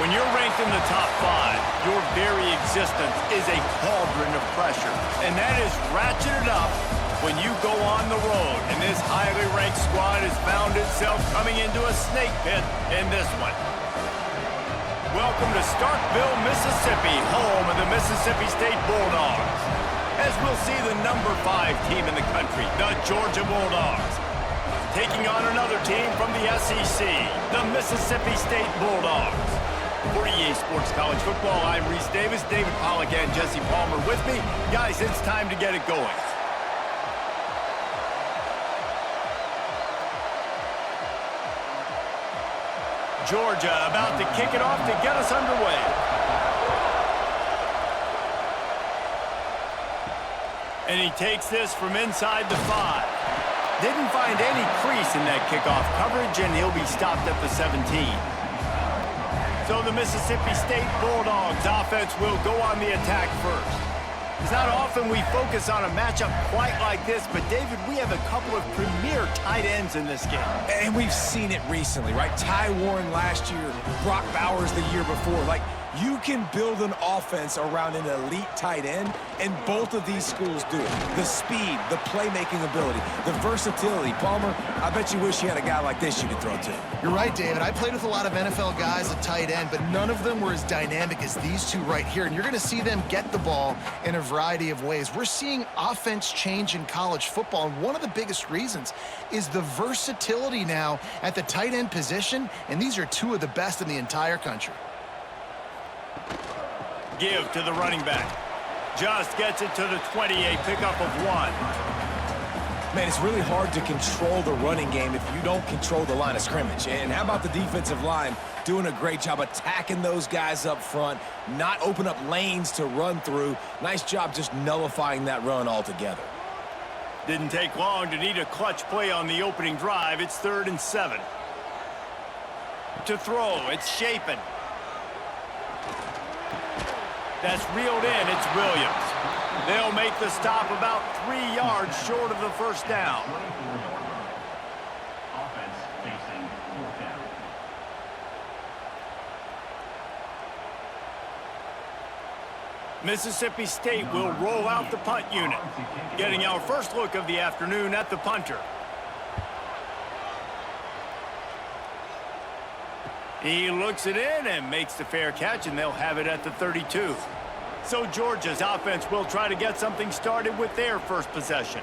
When you're ranked in the top 5, your very existence is a cauldron of pressure. And that is ratcheted up when you go on the road. And this highly ranked squad has found itself coming into a snake pit in this one. Welcome to Starkville, Mississippi, home of the Mississippi State Bulldogs. As we'll see the number 5 team in the country, the Georgia Bulldogs, taking on another team from the SEC, the Mississippi State Bulldogs. For EA Sports College Football, I'm Reese Davis, David Pollack, and Jesse Palmer with me. Guys, it's time to get it going. Georgia about to kick it off to get us underway. And he takes this from inside the 5. Didn't find any crease in that kickoff coverage, and he'll be stopped at the 17. So the Mississippi State Bulldogs offense will go on the attack first. It's not often we focus on a matchup quite like this, but David, we have a couple of premier tight ends in this game. And we've seen it recently, right? Ty Warren last year, Brock Bowers the year before. Like, you can build an offense around an elite tight end, and both of these schools do it. The speed, the playmaking ability, the versatility. Palmer, I bet you wish you had a guy like this you could throw to. You're right, David. I played with a lot of NFL guys at tight end, but none of them were as dynamic as these two right here. And you're going to see them get the ball in a variety of ways. We're seeing offense change in college football, and one of the biggest reasons is the versatility now at the tight end position, and these are two of the best in the entire country. Give to the running back. Just gets it to the 20, a pickup of 1. Man, it's really hard to control the running game if you don't control the line of scrimmage. And how about the defensive line doing a great job attacking those guys up front, not open up lanes to run through. Nice job just nullifying that run altogether. Didn't take long to need a clutch play on the opening drive. It's 3rd and 7. To throw, it's Shapen. That's reeled in, it's Williams. They'll make the stop about 3 yards short of the first down. Offense facing 4th down. Mississippi State will roll out the punt unit. Getting our first look of the afternoon at the punter. He looks it in and makes the fair catch, and they'll have it at the 32. So Georgia's offense will try to get something started with their first possession.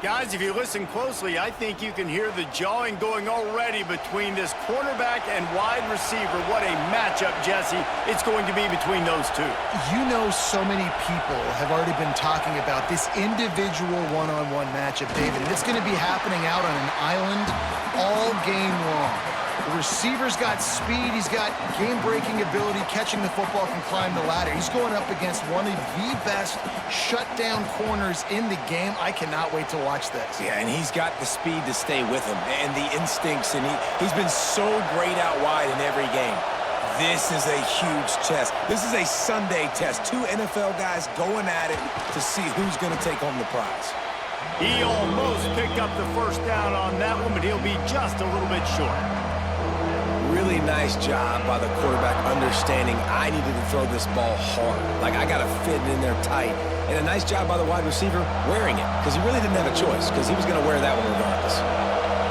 Guys, if you listen closely, I think you can hear the jawing going already between this quarterback and wide receiver. What a matchup, Jesse, it's going to be between those two. You know, so many people have already been talking about this individual one-on-one matchup, David, and it's going to be happening out on an island all game long. The receiver's got speed, he's got game-breaking ability, catching the football, can climb the ladder. He's going up against one of the best shutdown corners in the game. I cannot wait to watch this. Yeah, and he's got the speed to stay with him and the instincts, and he's been so great out wide in every game. This is a huge test. This is a Sunday test. 2 NFL guys going at it to see who's going to take home the prize. He almost picked up the first down on that one, but he'll be just a little bit short. Really nice job by the quarterback understanding I needed to throw this ball hard. Like, I got to fit it in there tight. And a nice job by the wide receiver wearing it, because he really didn't have a choice, because he was going to wear that one regardless.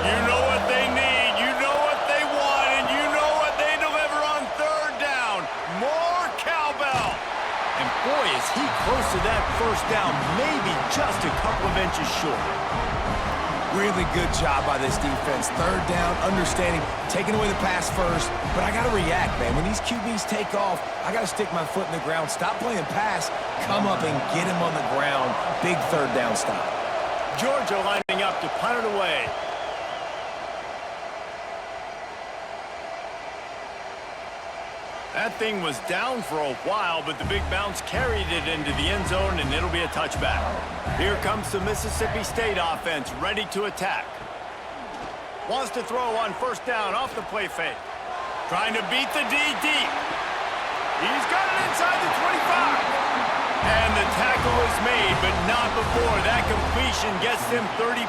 You know what they need, you know what they want, and you know what they deliver on 3rd down. More cowbell. And boy, is he close to that first down, maybe just a couple of inches short. Really good job by this defense. 3rd down, understanding, taking away the pass first. But I got to react, man. When these QBs take off, I got to stick my foot in the ground. Stop playing pass. Come up and get him on the ground. Big 3rd down stop. Georgia lining up to punt it away. That thing was down for a while, but the big bounce carried it into the end zone, and it'll be a touchback. Here comes the Mississippi State offense, ready to attack. Wants to throw on 1st down off the play fake. Trying to beat the D deep. He's got it inside the 25. And the tackle is made, but not before that completion gets them 30+.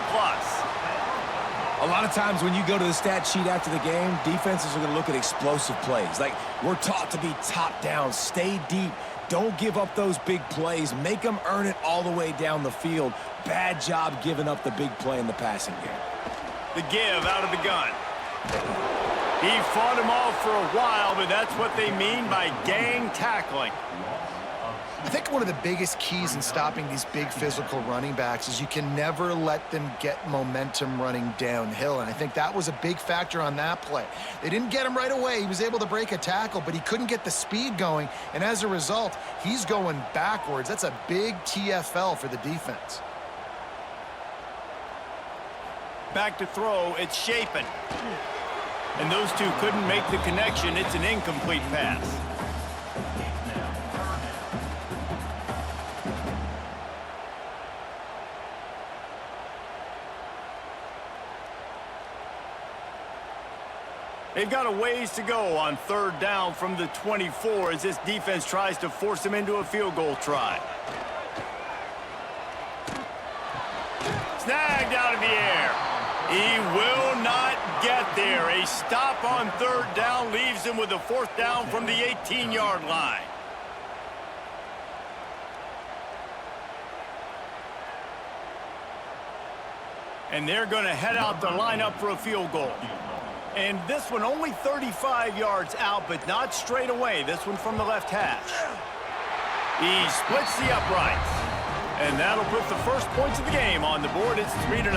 A lot of times when you go to the stat sheet after the game, defenses are going to look at explosive plays. Like, we're taught to be top down, stay deep, don't give up those big plays, make them earn it all the way down the field. Bad job giving up the big play in the passing game. The give out of the gun. He fought him off for a while, but that's what they mean by gang tackling. I think one of the biggest keys in stopping these big physical running backs is you can never let them get momentum running downhill, and I think that was a big factor on that play. They didn't get him right away. He was able to break a tackle, but he couldn't get the speed going, and as a result, he's going backwards. That's a big TFL for the defense. Back to throw, it's Shapen. And those two couldn't make the connection. It's an incomplete pass. They've got a ways to go on third down from the 24 as this defense tries to force them into a field goal try. Snagged out of the air. He will not get there. A stop on third down leaves him with a fourth down from the 18-yard line. And they're going to head out to line up for a field goal. And this one only 35 yards out, but not straight away. This one from the left hash. He splits the uprights. And that'll put the first points of the game on the board. It's 3-0.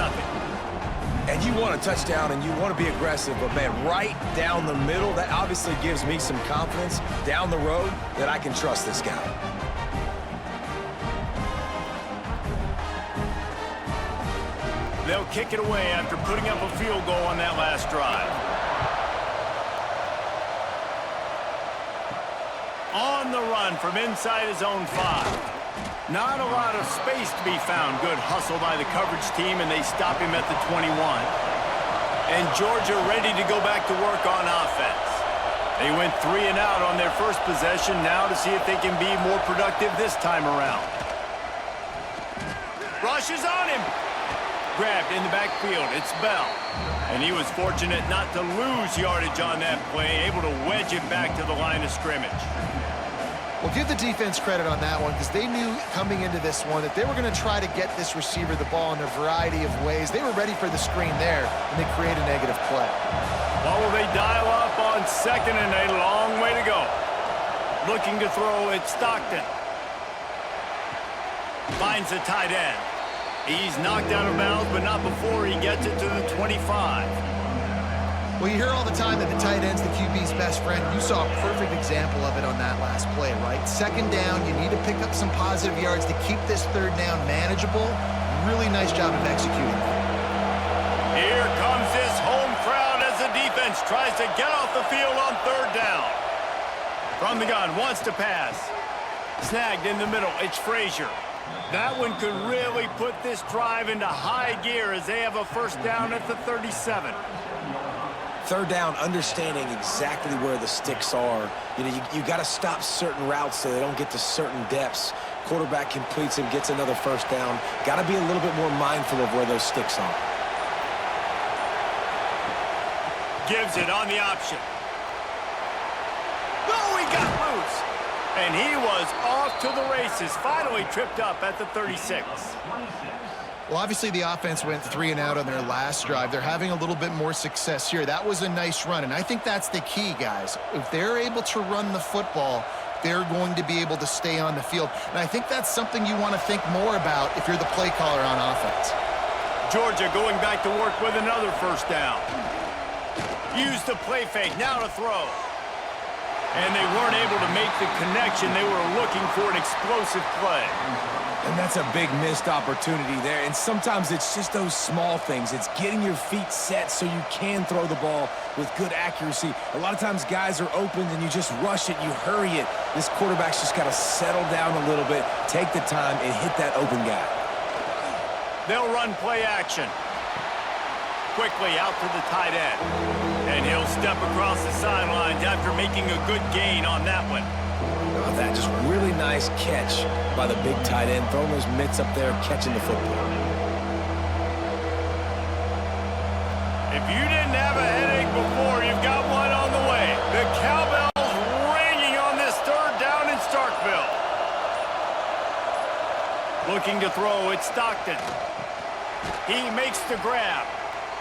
And you want a touchdown and you want to be aggressive, but man, right down the middle, that obviously gives me some confidence down the road that I can trust this guy. They'll kick it away after putting up a field goal on that last drive. On the run from inside his own 5. Not a lot of space to be found. Good hustle by the coverage team, and they stop him at the 21. And Georgia ready to go back to work on offense. They went 3 and out on their first possession, now to see if they can be more productive this time around. Rushes on him. Grabbed in the backfield. It's Bell. And he was fortunate not to lose yardage on that play, able to wedge it back to the line of scrimmage. Well, give the defense credit on that one because they knew coming into this one that they were going to try to get this receiver the ball in a variety of ways. They were ready for the screen there, and they create a negative play. Well, will they dial up on second and a long way to go? Looking to throw at Stockton. Finds the tight end. He's knocked out of bounds, but not before he gets it to the 25. Well, you hear all the time that the tight end's the QB's best friend. You saw a perfect example of it on that last play, right? Second down, you need to pick up some positive yards to keep this third down manageable. Really nice job of executing. Here comes this home crowd as the defense tries to get off the field on third down. From the gun, wants to pass. Snagged in the middle, it's Frazier. That one could really put this drive into high gear as they have a first down at the 37. Third down, understanding exactly where the sticks are. You know, you got to stop certain routes so they don't get to certain depths. Quarterback completes him, gets another first down. Got to be a little bit more mindful of where those sticks are. Gives it on the option. Oh, he got loose. And he was off to the races. Finally tripped up at the 36. Well, obviously the offense went 3 and out on their last drive. They're having a little bit more success here. That was a nice run, and I think that's the key, guys. If they're able to run the football, they're going to be able to stay on the field. And I think that's something you want to think more about if you're the play caller on offense. Georgia going back to work with another first down. Used the play fake, now to throw. And they weren't able to make the connection. They were looking for an explosive play. And that's a big missed opportunity there. And sometimes it's just those small things. It's getting your feet set so you can throw the ball with good accuracy. A lot of times guys are open and you just rush it, you hurry it. This quarterback's just got to settle down a little bit, take the time, and hit that open guy. They'll run play action. Quickly out to the tight end. And he'll step across the sidelines after making a good gain on that one. That just really nice catch by the big tight end, throwing those mitts up there, catching the football. If you didn't have a headache before, you've got one on the way. The cowbell's ringing on this third down in Starkville. Looking to throw, it's Stockton. He makes the grab.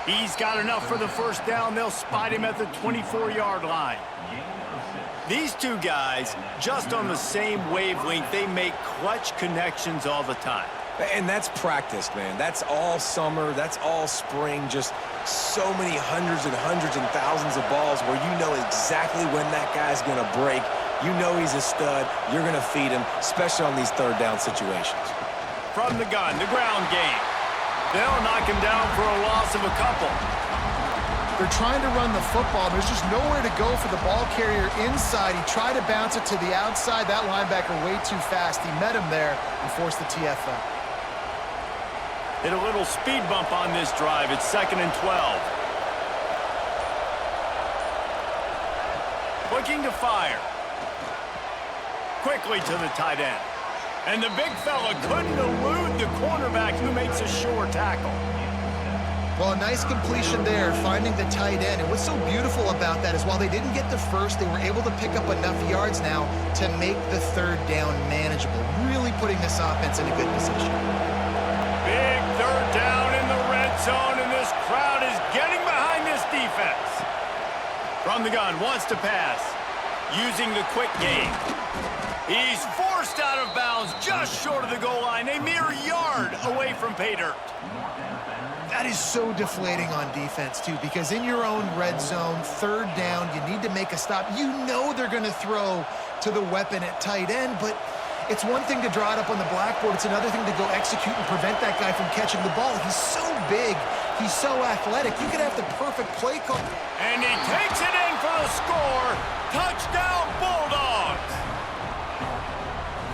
He's got enough for the first down. They'll spot him at the 24-yard line. These two guys, just on the same wavelength, they make clutch connections all the time. And that's practice, man. That's all summer. That's all spring. Just so many hundreds and thousands of balls where you know exactly when that guy's going to break. You know he's a stud. You're going to feed him, especially on these third down situations. From the gun, the ground game. They'll knock him down for a loss of a couple. They're trying to run the football. There's just nowhere to go for the ball carrier inside. He tried to bounce it to the outside. That linebacker way too fast. He met him there and forced the TFL. Hit a little speed bump on this drive. It's 2nd and 12. Looking to fire. Quickly to the tight end. And the big fella couldn't elude the cornerback who makes a sure tackle. Well, a nice completion there, finding the tight end. And what's so beautiful about that is while they didn't get the first, they were able to pick up enough yards now to make the third down manageable, really putting this offense in a good position. Big third down in the red zone, and this crowd is getting behind this defense. From the gun, wants to pass, using the quick game. He's forced out of bounds just short of the goal line, a mere yard away from pay dirt. That is so deflating on defense, too, because in your own red zone, third down, you need to make a stop. You know they're going to throw to the weapon at tight end, but it's one thing to draw it up on the blackboard. It's another thing to go execute and prevent that guy from catching the ball. He's so big. He's so athletic. You could have the perfect play call. And he takes it in for the score. Touchdown, Bulldogs.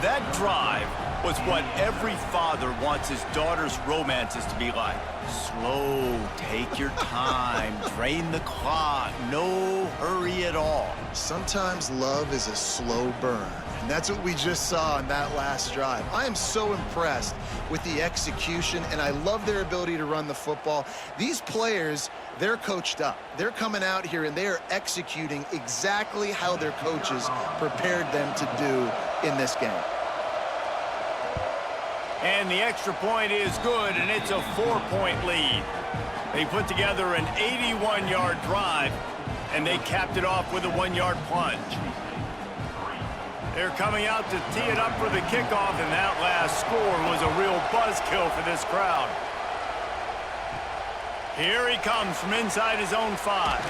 That drive was what every father wants his daughter's romances to be like. Slow, take your time, drain the clock, no hurry at all. Sometimes love is a slow burn, and that's what we just saw on that last drive. I am so impressed with the execution, and I love their ability to run the football. These players, they're coached up. They're coming out here, and they are executing exactly how their coaches prepared them to do in this game. And the extra point is good, and it's a 4-point lead. They put together an 81-yard drive, and they capped it off with a 1-yard plunge. They're coming out to tee it up for the kickoff, and that last score was a real buzzkill for this crowd. Here he comes from inside his own 5.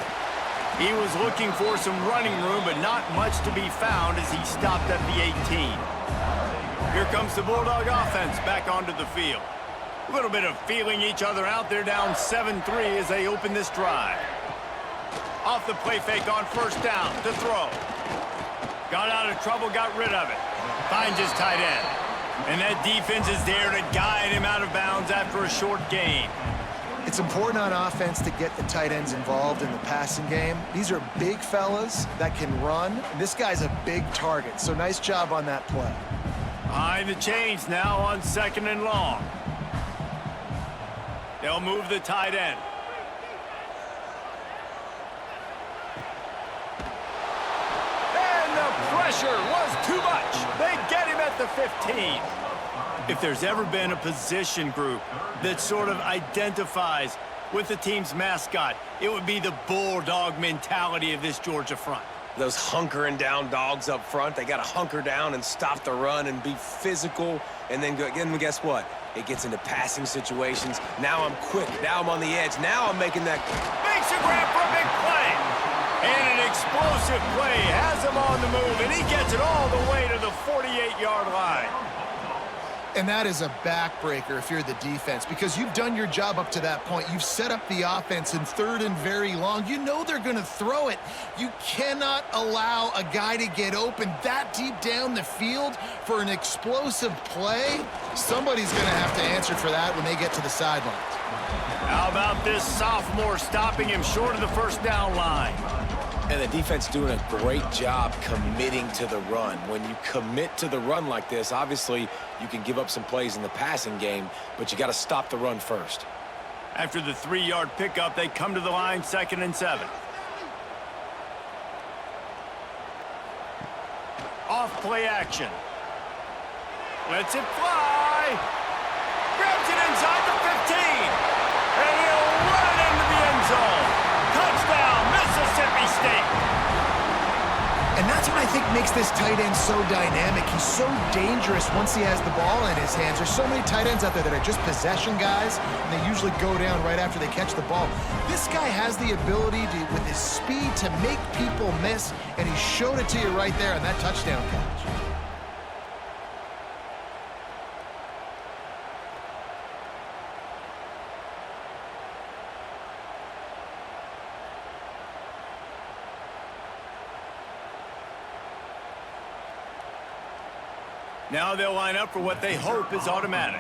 He was looking for some running room, but not much to be found as he stopped at the 18. Here comes the Bulldog offense back onto the field. A little bit of feeling each other out. They're down 7-3 as they open this drive. Off the play fake on first down to throw. Got out of trouble, got rid of it. Finds his tight end. And that defense is there to guide him out of bounds after a short gain. It's important on offense to get the tight ends involved in the passing game. These are big fellas that can run. This guy's a big target, so nice job on that play. Behind the chains now on 2nd and long. They'll move the tight end. And the pressure was too much. They get him at the 15. If there's ever been a position group that sort of identifies with the team's mascot, it would be the Bulldog mentality of this Georgia front. Those hunkering down dogs up front, they got to hunker down and stop the run and be physical. And then guess what? It gets into passing situations. Now I'm quick. Now I'm on the edge. Now I'm making that. Makes a grab for a big play. And an explosive play has him on the move, and he gets it all the way to the 48-yard line. And that is a backbreaker if you're the defense, because you've done your job up to that point. You've set up the offense in 3rd and very long. You know they're going to throw it. You cannot allow a guy to get open that deep down the field for an explosive play. Somebody's going to have to answer for that when they get to the sidelines. How about this sophomore stopping him short of the first down line? And the defense doing a great job committing to the run. When you commit to the run like this, obviously you can give up some plays in the passing game, but you got to stop the run first. After the 3-yard pickup, they come to the line, 2nd and 7. Off play action. Lets it fly. Grabs it inside the 15. And he'll run it into the end zone. Touchdown, Mississippi State. And that's what I think makes this tight end so dynamic. He's so dangerous once he has the ball in his hands. There's so many tight ends out there that are just possession guys, and they usually go down right after they catch the ball. This guy has the ability to, with his speed, to make people miss, and he showed it to you right there on that touchdown catch. Now they'll line up for what they hope is automatic.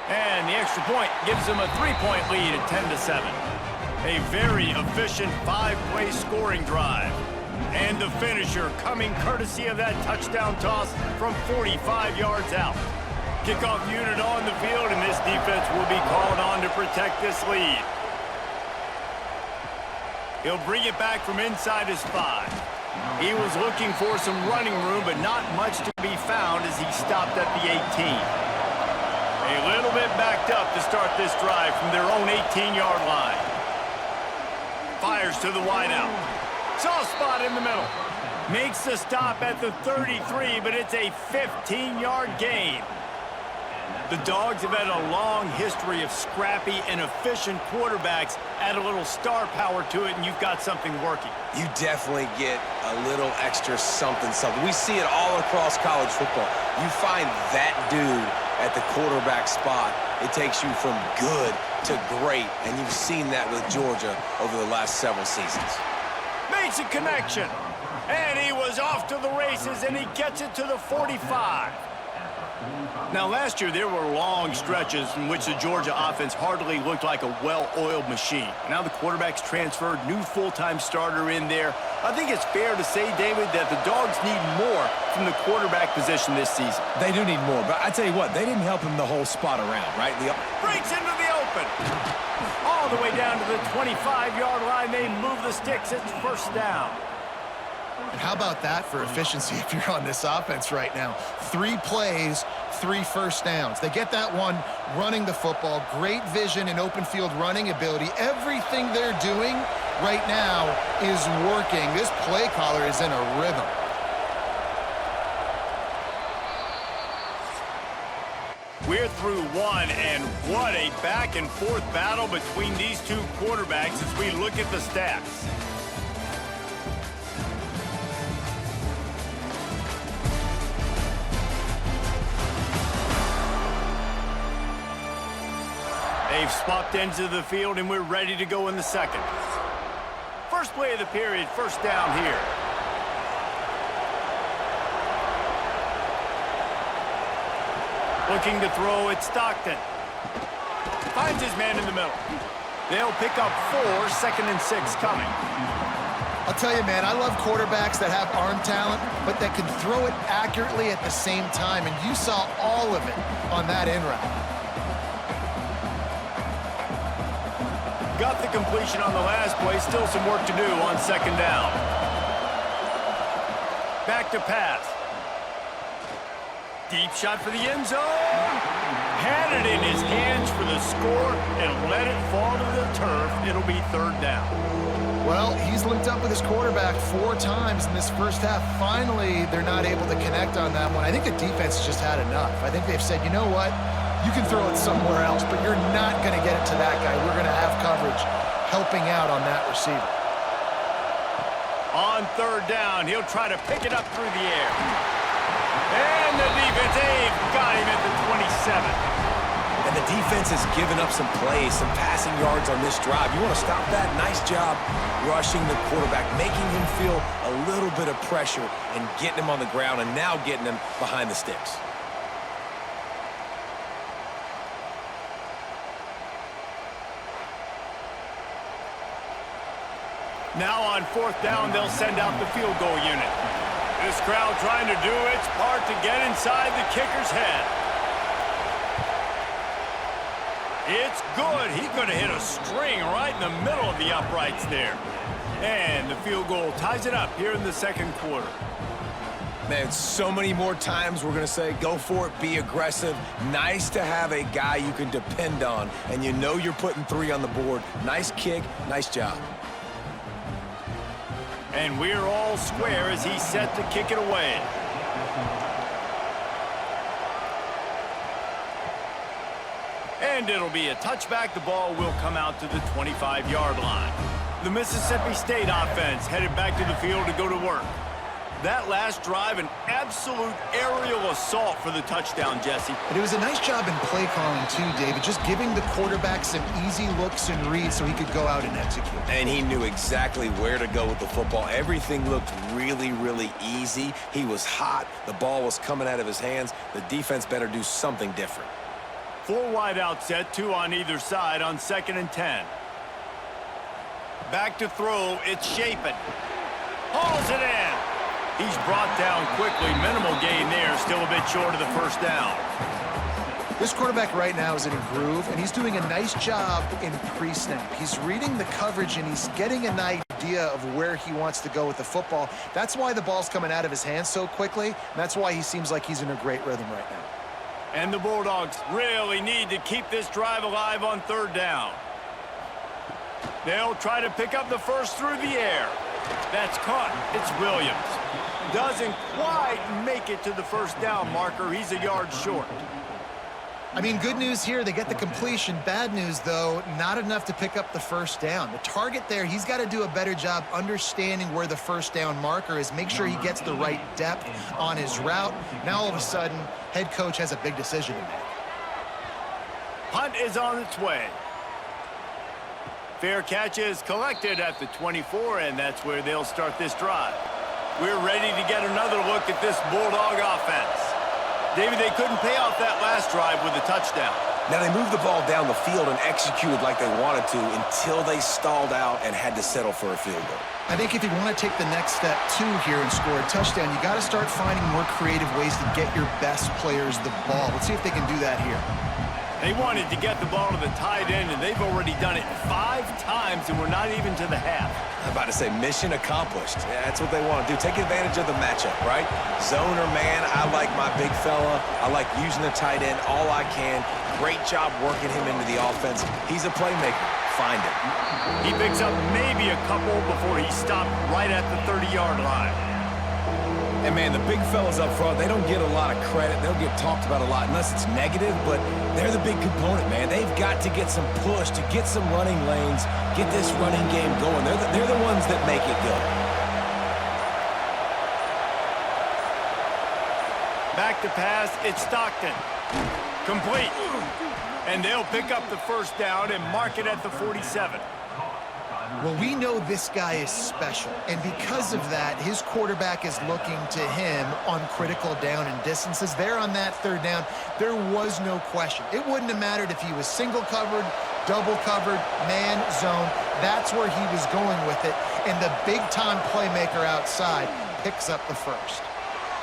And the extra point gives them a 3-point lead at 10-7. A very efficient 5-play scoring drive. And the finisher coming courtesy of that touchdown toss from 45 yards out. Kickoff unit on the field, and this defense will be called on to protect this lead. He'll bring it back from inside his 5. He was looking for some running room, but not much to be found as he stopped at the 18. A little bit backed up to start this drive from their own 18-yard line. Fires to the wideout. Soft spot in the middle. Makes the stop at the 33, but it's a 15-yard gain. The Dogs have had a long history of scrappy and efficient quarterbacks. Add a little star power to it, and you've got something working. You definitely get a little extra something. We see it all across college football. You find that dude at the quarterback spot, it takes you from good to great, and you've seen that with Georgia over the last several seasons. Makes a connection, and he was off to the races, and he gets it to the 45. Now, last year, there were long stretches in which the Georgia offense hardly looked like a well-oiled machine. Now the quarterback's transferred, new full-time starter in there. I think it's fair to say, David, that the Dogs need more from the quarterback position this season. They do need more, but I tell you what, they didn't help him the whole spot around, right? Breaks into the open. All the way down to the 25-yard line. They move the sticks. It's 1st down. And how about that for efficiency if you're on this offense right now? 3 plays, 3 first downs. They get that one running the football, great vision and open field running ability. Everything they're doing right now is working. This play caller is in a rhythm. We're through one, and what a back-and-forth battle between these two quarterbacks as we look at the stats. They've swapped ends of the field, and we're ready to go in the second. First play of the period, 1st down here. Looking to throw at Stockton. Finds his man in the middle. They'll pick up 4, 2nd and 6 coming. I'll tell you, man, I love quarterbacks that have arm talent, but that can throw it accurately at the same time, and you saw all of it on that in route. Got the completion on the last play. Still some work to do on 2nd down. Back to pass. Deep shot for the end zone. Had it in his hands for the score and let it fall to the turf. It'll be 3rd down. Well, he's linked up with his quarterback 4 times in this first half. Finally, they're not able to connect on that one. I think the defense just had enough. I think they've said, you know what? You can throw it somewhere else, but you're not going to get it to that guy. We're going to have coverage helping out on that receiver. On 3rd down, he'll try to pick it up through the air. And the defense, they've got him at the 27. And the defense has given up some plays, some passing yards on this drive. You want to stop that? Nice job rushing the quarterback, making him feel a little bit of pressure and getting him on the ground and now getting him behind the sticks. Now on 4th down, they'll send out the field goal unit. This crowd trying to do its part to get inside the kicker's head. It's good. He could have hit a string right in the middle of the uprights there. And the field goal ties it up here in the second quarter. Man, so many more times we're going to say, go for it, be aggressive. Nice to have a guy you can depend on, and you know you're putting 3 on the board. Nice kick, nice job. And we're all square as he's set to kick it away. And it'll be a touchback. The ball will come out to the 25-yard line. The Mississippi State offense headed back to the field to go to work. That last drive, an absolute aerial assault for the touchdown, Jesse. But it was a nice job in play calling too, David, just giving the quarterback some easy looks and reads so he could go out and execute. And he knew exactly where to go with the football. Everything looked really, really easy. He was hot. The ball was coming out of his hands. The defense better do something different. 4 wide out set, 2 on either side on 2nd and 10. Back to throw, it's Shapen. Hauls it in. He's brought down quickly. Minimal gain there, still a bit short of the first down. This quarterback right now is in a groove, and he's doing a nice job in pre-snap. He's reading the coverage, and he's getting an idea of where he wants to go with the football. That's why the ball's coming out of his hands so quickly, and that's why he seems like he's in a great rhythm right now. And the Bulldogs really need to keep this drive alive on 3rd down. They'll try to pick up the first through the air. That's caught. It's Williams. Doesn't quite make it to the first down marker. He's a yard short. I mean, good news here, they get the completion. Bad news, though, not enough to pick up the first down. The target there, he's got to do a better job understanding where the first down marker is, make sure he gets the right depth on his route. Now, all of a sudden, head coach has a big decision to make. Punt is on its way. Fair catch is collected at the 24, and that's where they'll start this drive. We're ready to get another look at this Bulldog offense. David, they couldn't pay off that last drive with a touchdown. Now, they moved the ball down the field and executed like they wanted to until they stalled out and had to settle for a field goal. I think if you want to take the next step, too, here and score a touchdown, you got to start finding more creative ways to get your best players the ball. Let's see if they can do that here. They wanted to get the ball to the tight end, and they've already done it 5 times, and we're not even to the half. I'm about to say mission accomplished. Yeah, that's what they want to do. Take advantage of the matchup, right? Zone or man, I like my big fella. I like using the tight end all I can. Great job working him into the offense. He's a playmaker. Find him. He picks up maybe a couple before he stopped right at the 30-yard line. And, man, the big fellas up front, they don't get a lot of credit. They'll get talked about a lot unless it's negative, but they're the big component, man. They've got to get some push, to get some running lanes, get this running game going. They're the ones that make it go. Back to pass, it's Stockton. Complete. And they'll pick up the first down and mark it at the 47. Well, we know this guy is special, and because of that, his quarterback is looking to him on critical down and distances. There on that 3rd down, there was no question. It wouldn't have mattered if he was single covered, double covered, man, zone. That's where he was going with it, and the big-time playmaker outside picks up the first.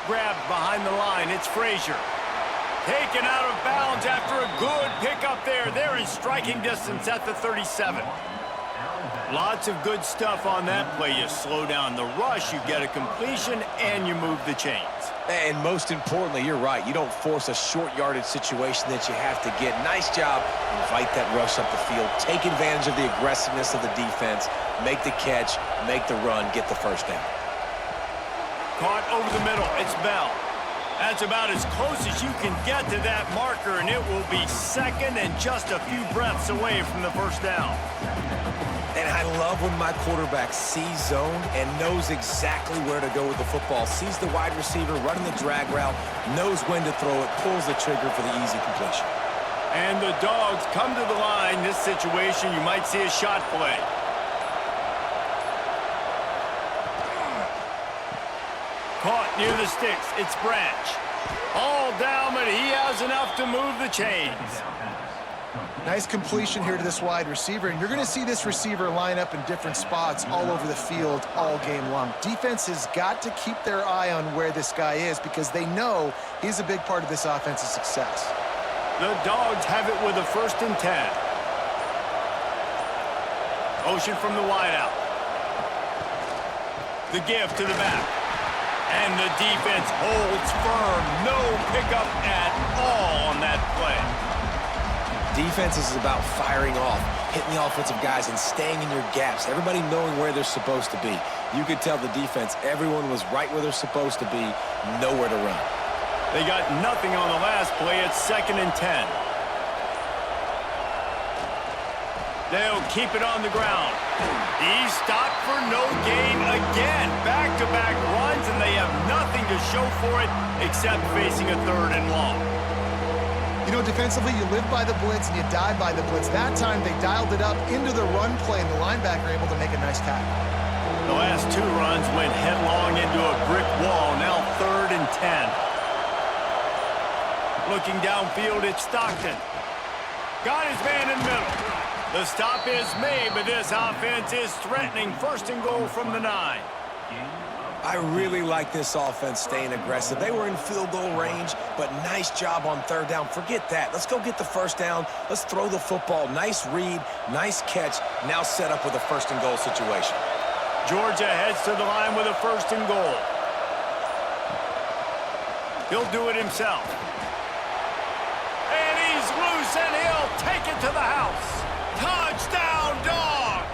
Grabbed behind the line, it's Frazier. Taken out of bounds after a good pickup there. They're in striking distance at the 37. Lots of good stuff on that play. You slow down the rush, you get a completion, and you move the chains. And most importantly, you're right. You don't force a short yardage situation that you have to get. Nice job. Invite that rush up the field. Take advantage of the aggressiveness of the defense. Make the catch, make the run, get the first down. Caught over the middle. It's Bell. That's about as close as you can get to that marker, and it will be 2nd and just a few breaths away from the first down. And I love when my quarterback sees zone and knows exactly where to go with the football. Sees the wide receiver running the drag route, knows when to throw it, pulls the trigger for the easy completion. And the Dogs come to the line. This situation, you might see a shot play. Caught near the sticks. It's Branch. All down, but he has enough to move the chains. Nice completion here to this wide receiver, and you're going to see this receiver line up in different spots all over the field all game long. Defense has got to keep their eye on where this guy is because they know he's a big part of this offense's success. The Dogs have it with a 1st and 10. Motion from the wideout. The give to the back. And the defense holds firm. No pickup at all on that play. Defense is about firing off, hitting the offensive guys, and staying in your gaps. Everybody knowing where they're supposed to be. You could tell the defense, everyone was right where they're supposed to be, nowhere to run. They got nothing on the last play. It's 2nd and 10. They'll keep it on the ground. He's stopped for no gain again. Back-to-back runs, and they have nothing to show for it except facing a 3rd and long. You know, defensively, you live by the blitz and you die by the blitz. That time, they dialed it up into the run play, and the linebacker able to make a nice tackle. The last 2 runs went headlong into a brick wall. Now 3rd and 10. Looking downfield, it's Stockton. Got his man in the middle. The stop is made, but this offense is threatening. 1st and goal from the 9. I really like this offense staying aggressive. They were in field goal range, but nice job on 3rd down. Forget that. Let's go get the 1st down. Let's throw the football. Nice read, nice catch. Now set up with a 1st and goal situation. Georgia heads to the line with a 1st and goal. He'll do it himself. And he's loose, and he'll take it to the house. Touchdown, Dogs!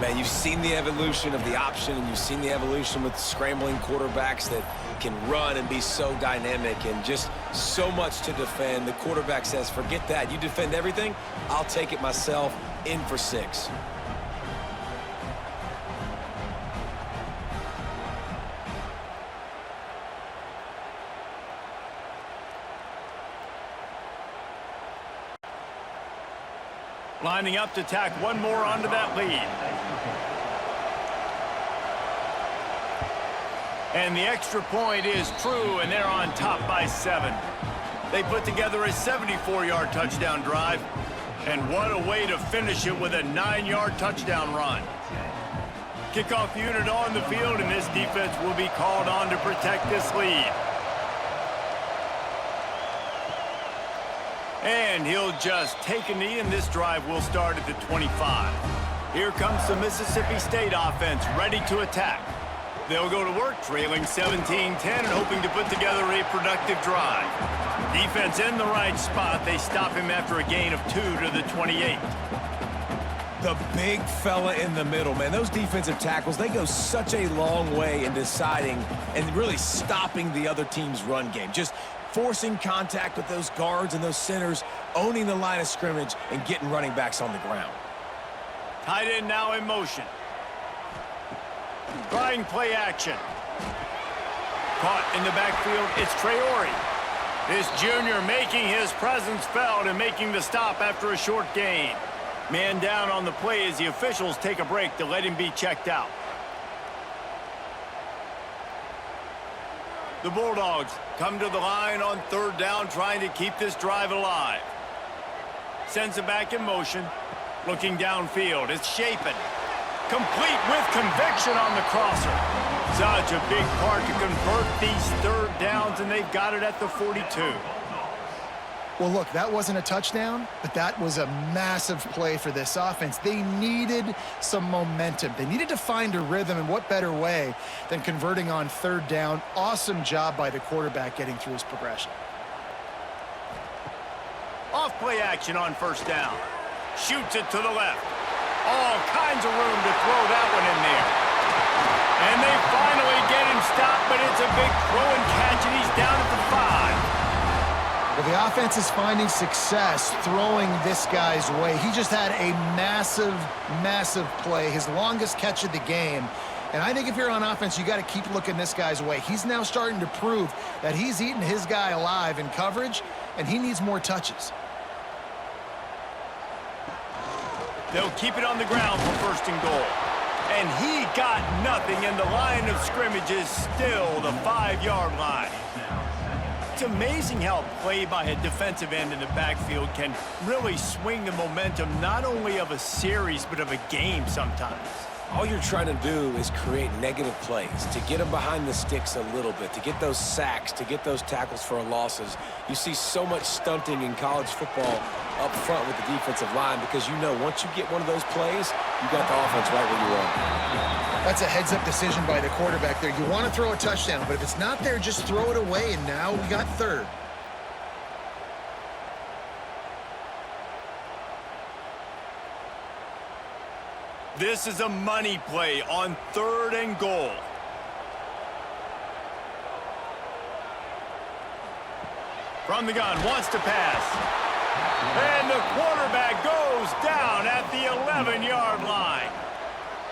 Man, you've seen the evolution of the option, and you've seen the evolution with scrambling quarterbacks that can run and be so dynamic and just so much to defend. The quarterback says, forget that. You defend everything, I'll take it myself. In for 6. Lining up to tack one more onto that lead. And the extra point is true, and they're on top by 7. They put together a 74-yard touchdown drive. And what a way to finish it with a 9-yard touchdown run. Kickoff unit on the field, and this defense will be called on to protect this lead. And he'll just take a knee, and this drive will start at the 25. Here comes the Mississippi State offense, ready to attack. They'll go to work, trailing 17-10 and hoping to put together a productive drive. Defense in the right spot. They stop him after a gain of 2 to the 28. The big fella in the middle, man. Those defensive tackles, they go such a long way in deciding and really stopping the other team's run game. Just forcing contact with those guards and those centers, owning the line of scrimmage, and getting running backs on the ground. Tight end now in motion. Trying play action. Caught in the backfield, it's Traore. This junior making his presence felt and making the stop after a short gain. Man down on the play as the officials take a break to let him be checked out. The Bulldogs come to the line on 3rd down, trying to keep this drive alive. Sends it back in motion. Looking downfield, it's Shapen. Complete with conviction on the crosser. Such a big part to convert these 3rd downs, and they've got it at the 42. Well, look, that wasn't a touchdown, but that was a massive play for this offense. They needed some momentum. They needed to find a rhythm, and what better way than converting on 3rd down. Awesome job by the quarterback getting through his progression. Off play action on 1st down. Shoots it to the left. All kinds of room to throw that one in there. And they finally get him stopped, but it's a big throw and catch, and he's down at the 5. Well, the offense is finding success throwing this guy's way. He just had a massive, massive play, his longest catch of the game. And I think if you're on offense, you got to keep looking this guy's way. He's now starting to prove that he's eating his guy alive in coverage, and he needs more touches. They'll keep it on the ground for 1st and goal. And he got nothing, and the line of scrimmage is still the 5-yard line. It's amazing how play by a defensive end in the backfield can really swing the momentum not only of a series but of a game sometimes. All you're trying to do is create negative plays, to get them behind the sticks a little bit, to get those sacks, to get those tackles for losses. You see so much stunting in college football up front with the defensive line because you know once you get one of those plays, you got the offense right where you want. That's a heads-up decision by the quarterback there. You want to throw a touchdown, but if it's not there, just throw it away, and now we got third. This is a money play on 3rd and goal. From the gun, wants to pass. And the quarterback goes down at the 11-yard line.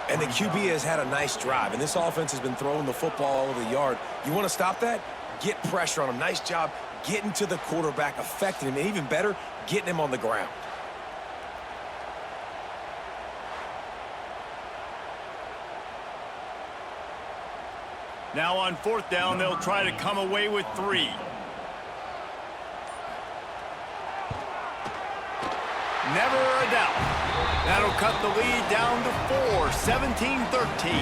And the QB has had a nice drive, and this offense has been throwing the football all over the yard. You want to stop that? Get pressure on him. Nice job getting to the quarterback, affecting him, and even better, getting him on the ground. Now on 4th down, they'll try to come away with 3. Never a doubt. That'll cut the lead down to 4, 17-13.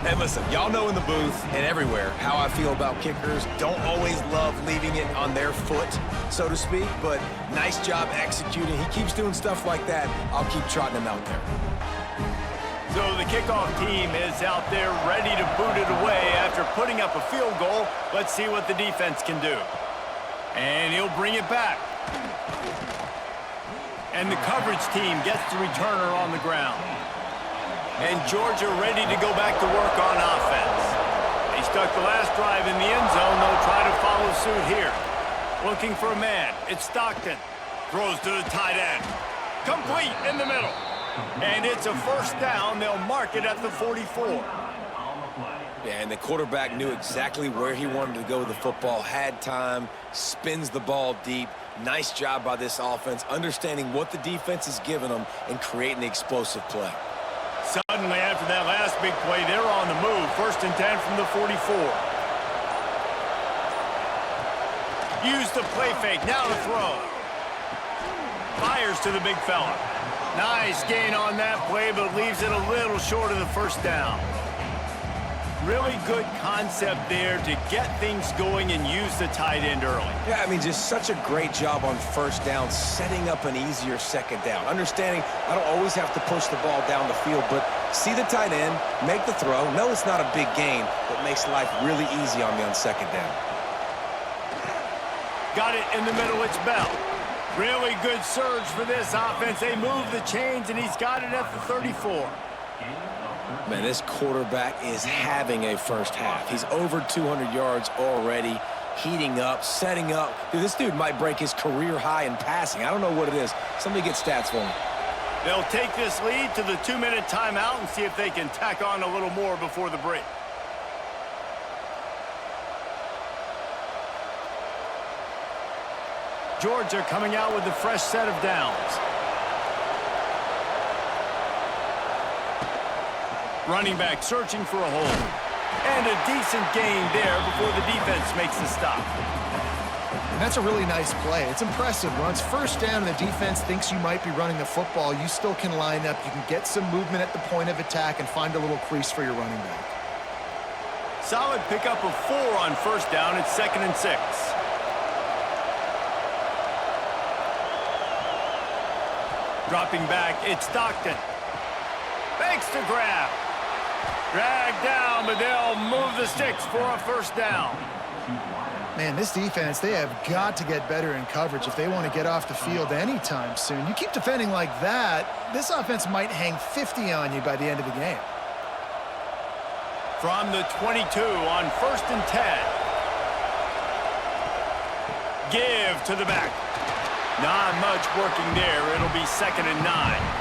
And listen, y'all know in the booth and everywhere how I feel about kickers. Don't always love leaving it on their foot, so to speak, but nice job executing. He keeps doing stuff like that. I'll keep trotting him out there. So the kickoff team is out there ready to boot it away after putting up a field goal. Let's see what the defense can do. And he'll bring it back. And the coverage team gets the returner on the ground. And Georgia ready to go back to work on offense. They stuck the last drive in the end zone. They'll try to follow suit here. Looking for a man. It's Stockton. Throws to the tight end. Complete in the middle. And it's a 1st down. They'll mark it at the 44. Yeah, and the quarterback knew exactly where he wanted to go with the football, had time, spins the ball deep. Nice job by this offense, understanding what the defense is giving them and creating the explosive play. Suddenly, after that last big play, they're on the move. 1st and 10 from the 44. Use the play fake. Now to throw. Fires to the big fella. Nice gain on that play, but leaves it a little short of the 1st down. Really good concept there to get things going and use the tight end early. Yeah, I mean, just such a great job on 1st down, setting up an easier 2nd down. Understanding I don't always have to push the ball down the field, but see the tight end, make the throw. No, it's not a big gain, but makes life really easy on me on 2nd down. Got it in the middle, it's Bell. Really good surge for this offense. They move the chains, and he's got it at the 34. Man, this quarterback is having a 1st half. He's over 200 yards already, heating up, setting up. Dude, this dude might break his career high in passing. I don't know what it is. Somebody get stats for me. They'll take this lead to the 2-minute timeout and see if they can tack on a little more before the break. Georgia coming out with a fresh set of downs. Running back searching for a hole. And a decent gain there before the defense makes the stop. And that's a really nice play. It's impressive. When it's 1st down and the defense thinks you might be running the football, you still can line up. You can get some movement at the point of attack and find a little crease for your running back. Solid pickup of 4 on 1st down. It's 2nd and 6. Dropping back, it's Stockton. Fakes to grab. Dragged down, but they'll move the sticks for a 1st down. Man, this defense, they have got to get better in coverage if they want to get off the field anytime soon. You keep defending like that, this offense might hang 50 on you by the end of the game. From the 22 on 1st and 10. Give to the back. Not much working there. It'll be 2nd and 9.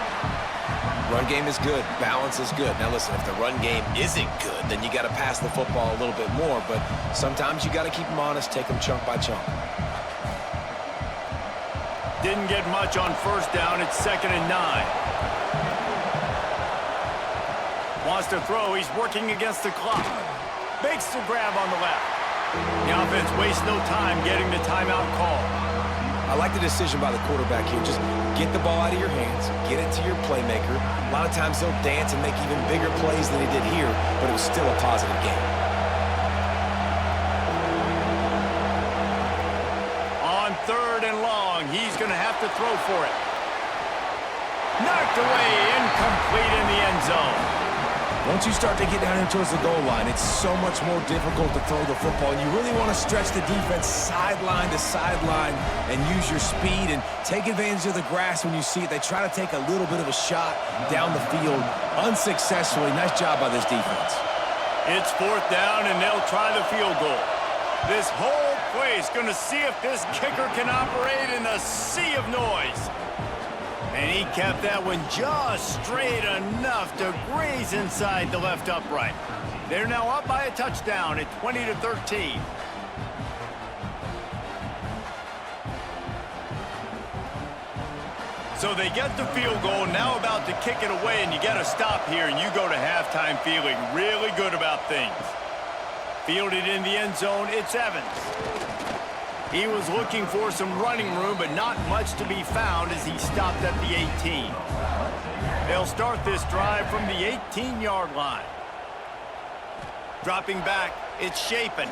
Run game is good. Balance is good. Now, listen, if the run game isn't good, then you got to pass the football a little bit more. But sometimes you got to keep them honest, take them chunk by chunk. Didn't get much on 1st down. It's 2nd and 9. Wants to throw. He's working against the clock. Makes the grab on the left. The offense wastes no time getting the timeout call. I like the decision by the quarterback here. Just get the ball out of your hands, get it to your playmaker. A lot of times he'll dance and make even bigger plays than he did here, but it was still a positive game. On 3rd and long, he's going to have to throw for it. Knocked away, incomplete in the end zone. Once you start to get down here towards the goal line, it's so much more difficult to throw the football, and you really want to stretch the defense sideline to sideline and use your speed and take advantage of the grass when you see it. They try to take a little bit of a shot down the field unsuccessfully. Nice job by this defense. It's 4th down, and they'll try the field goal. This whole place going to see if this kicker can operate in a sea of noise. And he kept that one just straight enough to graze inside the left upright. They're now up by a touchdown at 20-13. So they get the field goal, now about to kick it away, and you got to stop here, and you go to halftime feeling really good about things. Fielded in the end zone, it's Evans. He was looking for some running room, but not much to be found as he stopped at the 18. They'll start this drive from the 18-yard line. Dropping back, it's Shapen.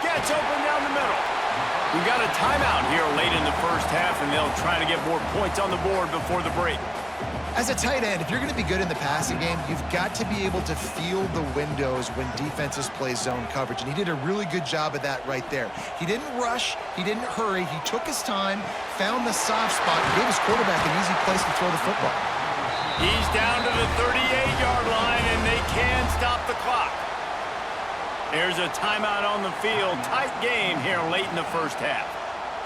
Gets open down the middle. We've got a timeout here late in the first half, and they'll try to get more points on the board before the break. As a tight end, if you're going to be good in the passing game, you've got to be able to feel the windows when defenses play zone coverage, and he did a really good job of that right there. He didn't rush, he didn't hurry, he took his time, found the soft spot, and gave his quarterback an easy place to throw the football. He's down to the 38-yard line, and they can stop the clock. There's a timeout on the field. Tight game here late in the first half.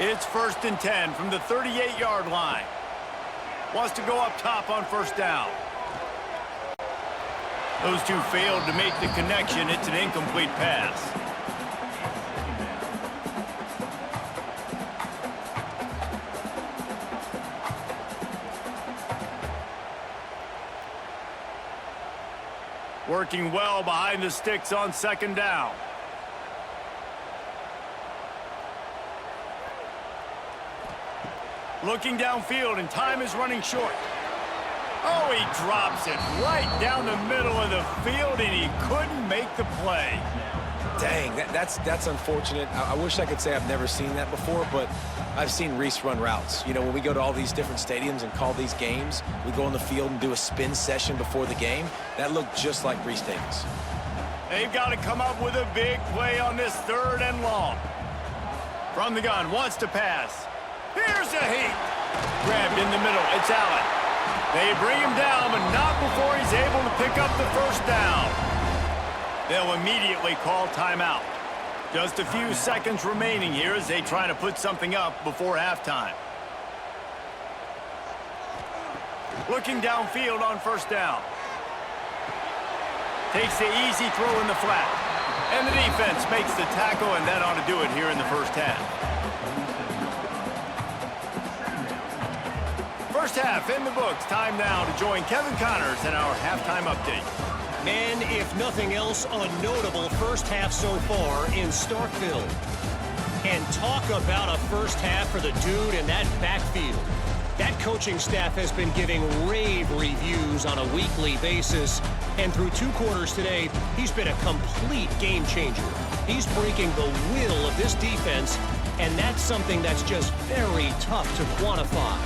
It's 1st and 10 from the 38-yard line. Wants to go up top on 1st down. Those two failed to make the connection. It's an incomplete pass. Working well behind the sticks on 2nd down. Looking downfield, and time is running short. Oh, he drops it right down the middle of the field, and he couldn't make the play. Dang, that's unfortunate. I wish I could say I've never seen that before, but I've seen Reese run routes. You know, when we go to all these different stadiums and call these games, we go on the field and do a spin session before the game. That looked just like Reese Davis. They've got to come up with a big play on this 3rd and long. From the gun, wants to pass. Here's a heat. Grabbed in the middle. It's Allen. They bring him down, but not before he's able to pick up the 1st down. They'll immediately call timeout. Just a few seconds remaining here as they try to put something up before halftime. Looking downfield on 1st down. Takes the easy throw in the flat. And the defense makes the tackle, and that ought to do it here in the first half. First half in the books. Time now to join Kevin Connors in our halftime update. And if nothing else, a notable first half so far in Starkville. And talk about a first half for the dude in that backfield. That coaching staff has been giving rave reviews on a weekly basis. And through 2 quarters today, he's been a complete game changer. He's breaking the will of this defense, and that's something that's just very tough to quantify.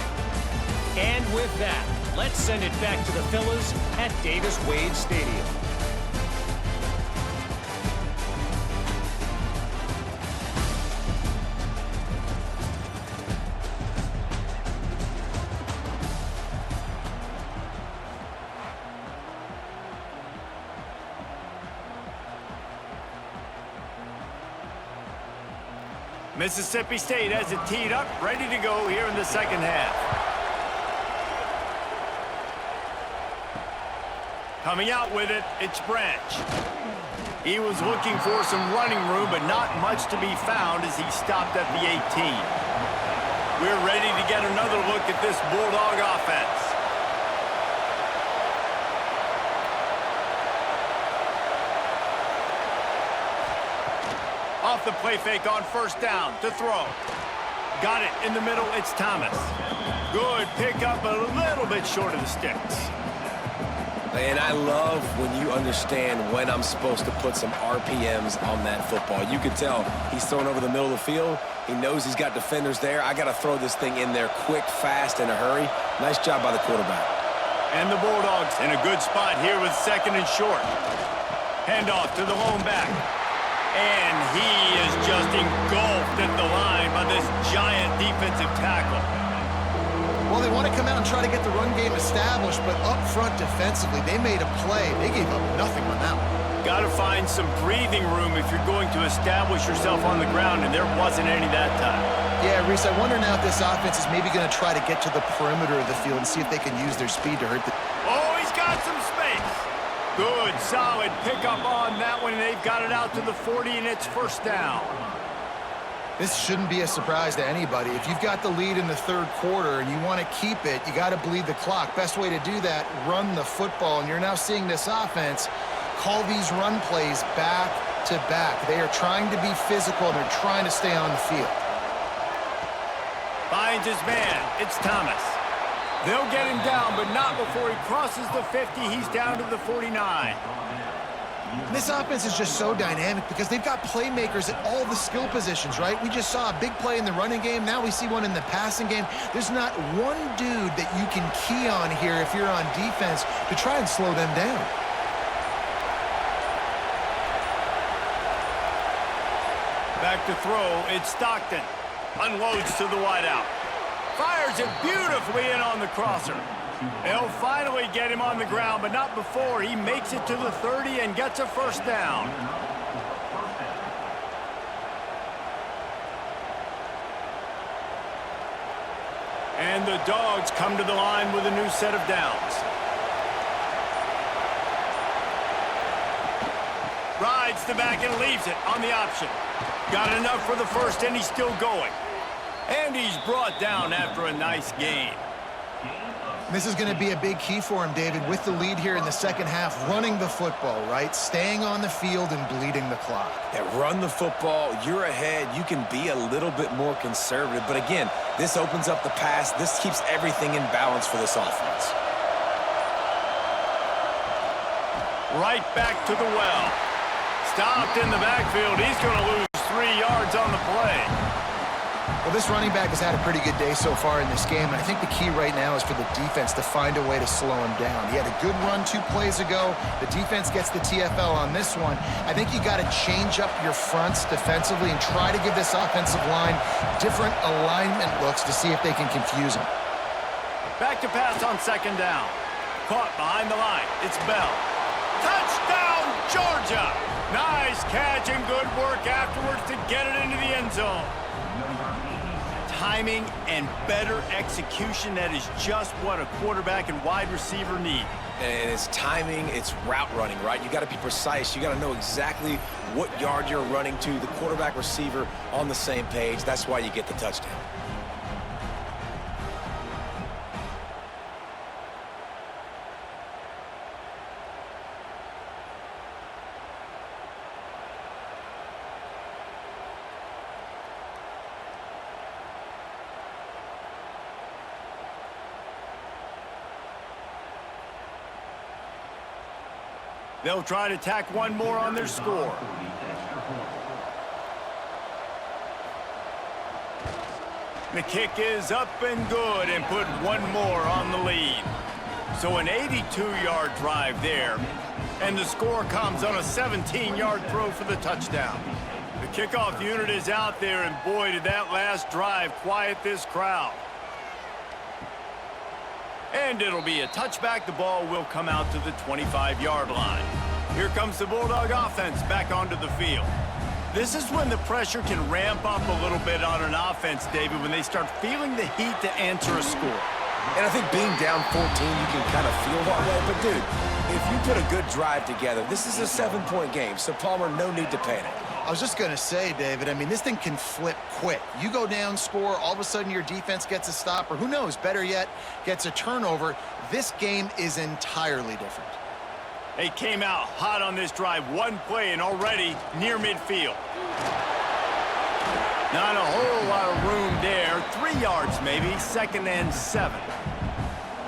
And with that, let's send it back to the fellas at Davis-Wade Stadium. Mississippi State has it teed up, ready to go here in the second half. Coming out with it, it's Branch. He was looking for some running room, but not much to be found as he stopped at the 18. We're ready to get another look at this Bulldog offense. the play fake on first down to throw. Got it in the middle. It's Thomas. Good pickup, a little bit short of the sticks. And I love when you understand when I'm supposed to put some RPMs on that football. You can tell he's throwing over the middle of the field. He knows he's got defenders there. I got to throw this thing in there quick, fast, in a hurry. Nice job by the quarterback. And the Bulldogs in a good spot here with second and short. Handoff to the lone back. And he is just engulfed at the line by this giant defensive tackle. Well, they want to come out and try to get the run game established, but up front defensively, they made a play. They gave up nothing on that one. Got to find some breathing room if you're going to establish yourself on the ground, and there wasn't any that time. Yeah, Reese, I wonder now if this offense is maybe going to try to get to the perimeter of the field and see if they can use their speed to hurt the... Oh, he's got some space. Good, solid pickup on that one, and they've got it out to the 40, and it's first down. This shouldn't be a surprise to anybody. If you've got the lead in the third quarter and you want to keep it, you got to bleed the clock. Best way to do that, run the football. And you're now seeing this offense call these run plays back to back. They are trying to be physical, and they're trying to stay on the field. Finds his man. It's Thomas. They'll get him down, but not before he crosses the 50. He's down to the 49. This offense is just so dynamic because they've got playmakers at all the skill positions, right? We just saw a big play in the running game. Now we see one in the passing game. There's not one dude that you can key on here if you're on defense to try and slow them down. Back to throw. It's Stockton. Unloads to the wideout. Fires it beautifully in on the crosser. They'll finally get him on the ground, but not before he makes it to the 30 and gets a first down. And the Dogs come to the line with a new set of downs. Rides the back and leaves it on the option. Got enough for the first, and he's still going. And he's brought down after a nice gain. This is going to be a big key for him, David, with the lead here in the second half, running the football, right? Staying on the field and bleeding the clock. Yeah, run the football. You're ahead. You can be a little bit more conservative. But again, this opens up the pass. This keeps everything in balance for this offense. Right back to the well. Stopped in the backfield. He's going to lose 3 yards on the play. Well, this running back has had a pretty good day so far in this game, and I think the key right now is for the defense to find a way to slow him down. He had a good run 2 plays ago. The defense gets the TFL on this one. I think you got to change up your fronts defensively and try to give this offensive line different alignment looks to see if they can confuse him. Back to pass on second down. Caught behind the line. It's Bell. Touchdown, Georgia! Nice catch and good work afterwards to get it into the end zone. Timing and better execution, that is just what a quarterback and wide receiver need. And it's timing, it's route running, right? You got to be precise. You got to know exactly what yard you're running to. The quarterback receiver on the same page. That's why you get the touchdown. They'll try to tack one more on their score. The kick is up and good and put one more on the lead. So an 82-yard drive there. And the score comes on a 17-yard throw for the touchdown. The kickoff unit is out there, and boy, did that last drive quiet this crowd. And it'll be a touchback. The ball will come out to the 25-yard line. Here comes the Bulldog offense back onto the field. This is when the pressure can ramp up a little bit on an offense, David, when they start feeling the heat to answer a score. And I think being down 14, you can kind of feel that way. But, dude, if you put a good drive together, this is a 7-point game. So, Palmer, no need to panic. I was just going to say, David, I mean, this thing can flip quick. You go down, score, all of a sudden your defense gets a stop, or who knows, better yet, gets a turnover. This game is entirely different. They came out hot on this drive. One play and already near midfield. Not a whole lot of room there. 3 yards maybe, 2nd and 7.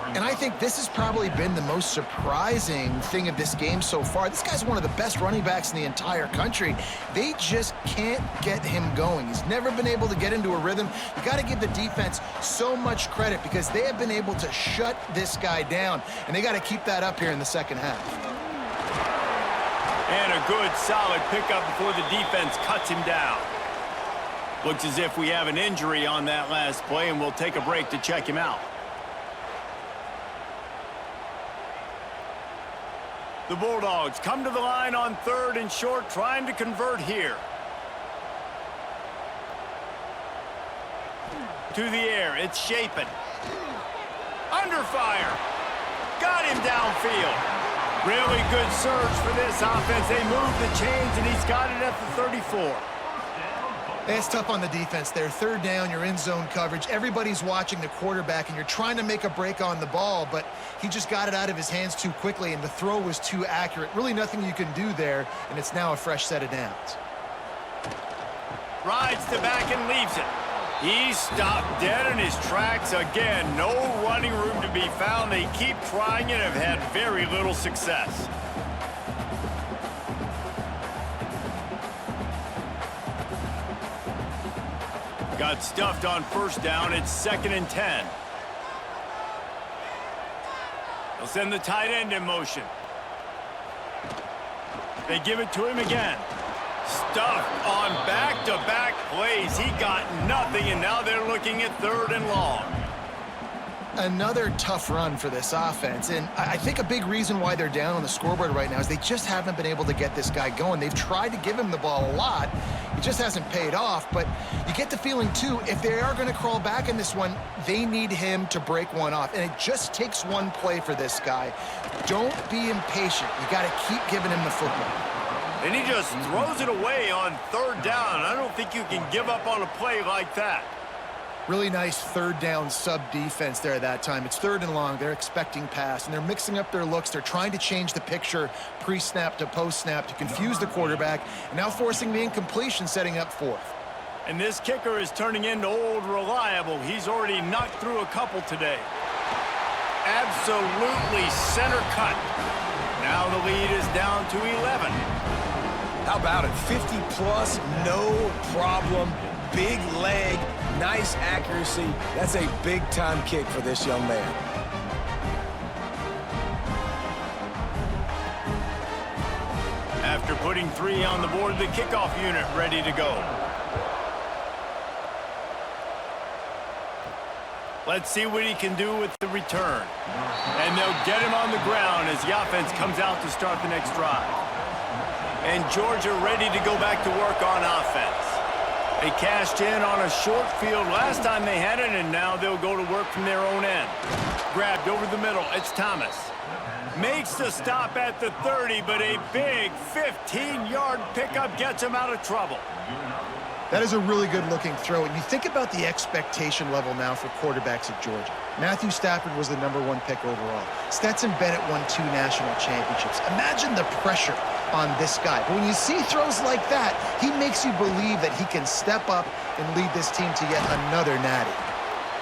And I think this has probably been the most surprising thing of this game so far. This guy's one of the best running backs in the entire country. They just can't get him going. He's never been able to get into a rhythm. You got to give the defense so much credit because they have been able to shut this guy down, and they got to keep that up here in the second half. And a good, solid pickup before the defense cuts him down. Looks as if we have an injury on that last play, and we'll take a break to check him out. The Bulldogs come to the line on 3rd and short, trying to convert here. To the air, it's Shapen. Under fire. Got him downfield. Really good surge for this offense. They move the chains, and he's got it at the 34. It's tough on the defense there. 3rd down, you're in zone coverage. Everybody's watching the quarterback, and you're trying to make a break on the ball, but he just got it out of his hands too quickly, and the throw was too accurate. Really nothing you can do there, and it's now a fresh set of downs. Rides to back and leaves it. He's stopped dead in his tracks again. No running room to be found. They keep trying and have had very little success. Got stuffed on 1st down. It's 2nd and 10. They'll send the tight end in motion. They give it to him again. Stuffed on back-to-back plays. He got nothing, and now they're looking at 3rd and long. Another tough run for this offense, and I think a big reason why they're down on the scoreboard right now is they just haven't been able to get this guy going. They've tried to give him the ball a lot. It just hasn't paid off, but you get the feeling, too, if they are going to crawl back in this one, they need him to break one off, and it just takes one play for this guy. Don't be impatient. You got to keep giving him the football. And he just throws it away on 3rd down. I don't think you can give up on a play like that. Really nice 3rd down sub-defense there that time. It's 3rd and long. They're expecting pass, and they're mixing up their looks. They're trying to change the picture pre-snap to post-snap to confuse the quarterback, and now forcing the incompletion, setting up 4th. And this kicker is turning into old reliable. He's already knocked through a couple today. Absolutely center cut. Now the lead is down to 11. How about it? 50-plus, no problem. Big leg, nice accuracy. That's a big-time kick for this young man. After putting 3 on the board, the kickoff unit ready to go. Let's see what he can do with the return. And they'll get him on the ground as the offense comes out to start the next drive. And Georgia ready to go back to work on offense. They cashed in on a short field last time they had it, and now they'll go to work from their own end. Grabbed over the middle, it's Thomas. Makes the stop at the 30, but a big 15-yard pickup gets him out of trouble. That is a really good-looking throw. And you think about the expectation level now for quarterbacks at Georgia. Matthew Stafford was the #1 pick overall. Stetson Bennett won 2 national championships. Imagine the pressure on this guy. But when you see throws like that, he makes you believe that he can step up and lead this team to yet another natty.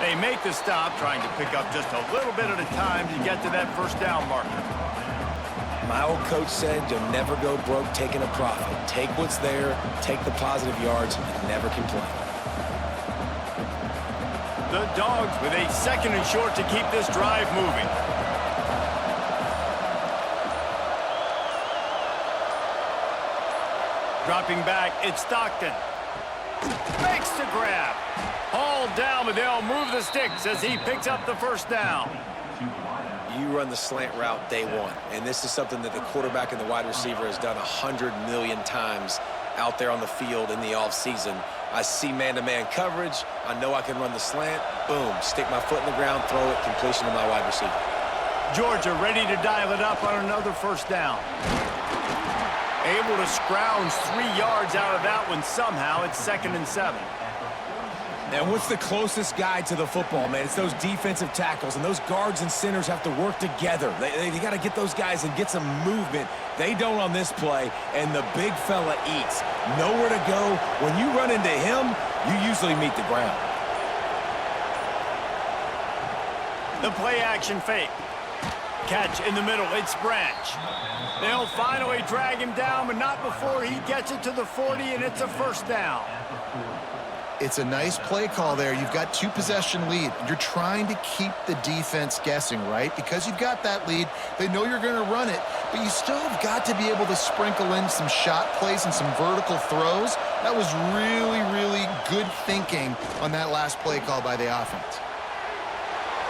They make the stop, trying to pick up just a little bit at a time to get to that 1st down marker. My old coach said you'll never go broke taking a profit. Take what's there, take the positive yards, and never complain. The Dogs with a 2nd and short to keep this drive moving. Dropping back, it's Stockton. Makes the grab. Hauled down, but they'll move the sticks as he picks up the 1st down. You run the slant route day one, and this is something that the quarterback and the wide receiver has done 100 million times out there on the field in the offseason. I see man-to-man coverage. I know I can run the slant. Boom, stick my foot in the ground, throw it, completion to my wide receiver. Georgia ready to dial it up on another 1st down. Able to scrounge 3 yards out of that one somehow. It's 2nd and 7. And what's the closest guy to the football, man? It's those defensive tackles, and those guards and centers have to work together. They got to get those guys and get some movement. They don't on this play, and the big fella eats. Nowhere to go. When you run into him, you usually meet the ground. The play action fake. Catch in the middle. It's Branch. They'll finally drag him down, but not before he gets it to the 40, and it's a first down. It's a nice play call there. You've got 2-possession lead. You're trying to keep the defense guessing, right? Because you've got that lead, they know you're going to run it, but you still have got to be able to sprinkle in some shot plays and some vertical throws. That was really, really good thinking on that last play call by the offense.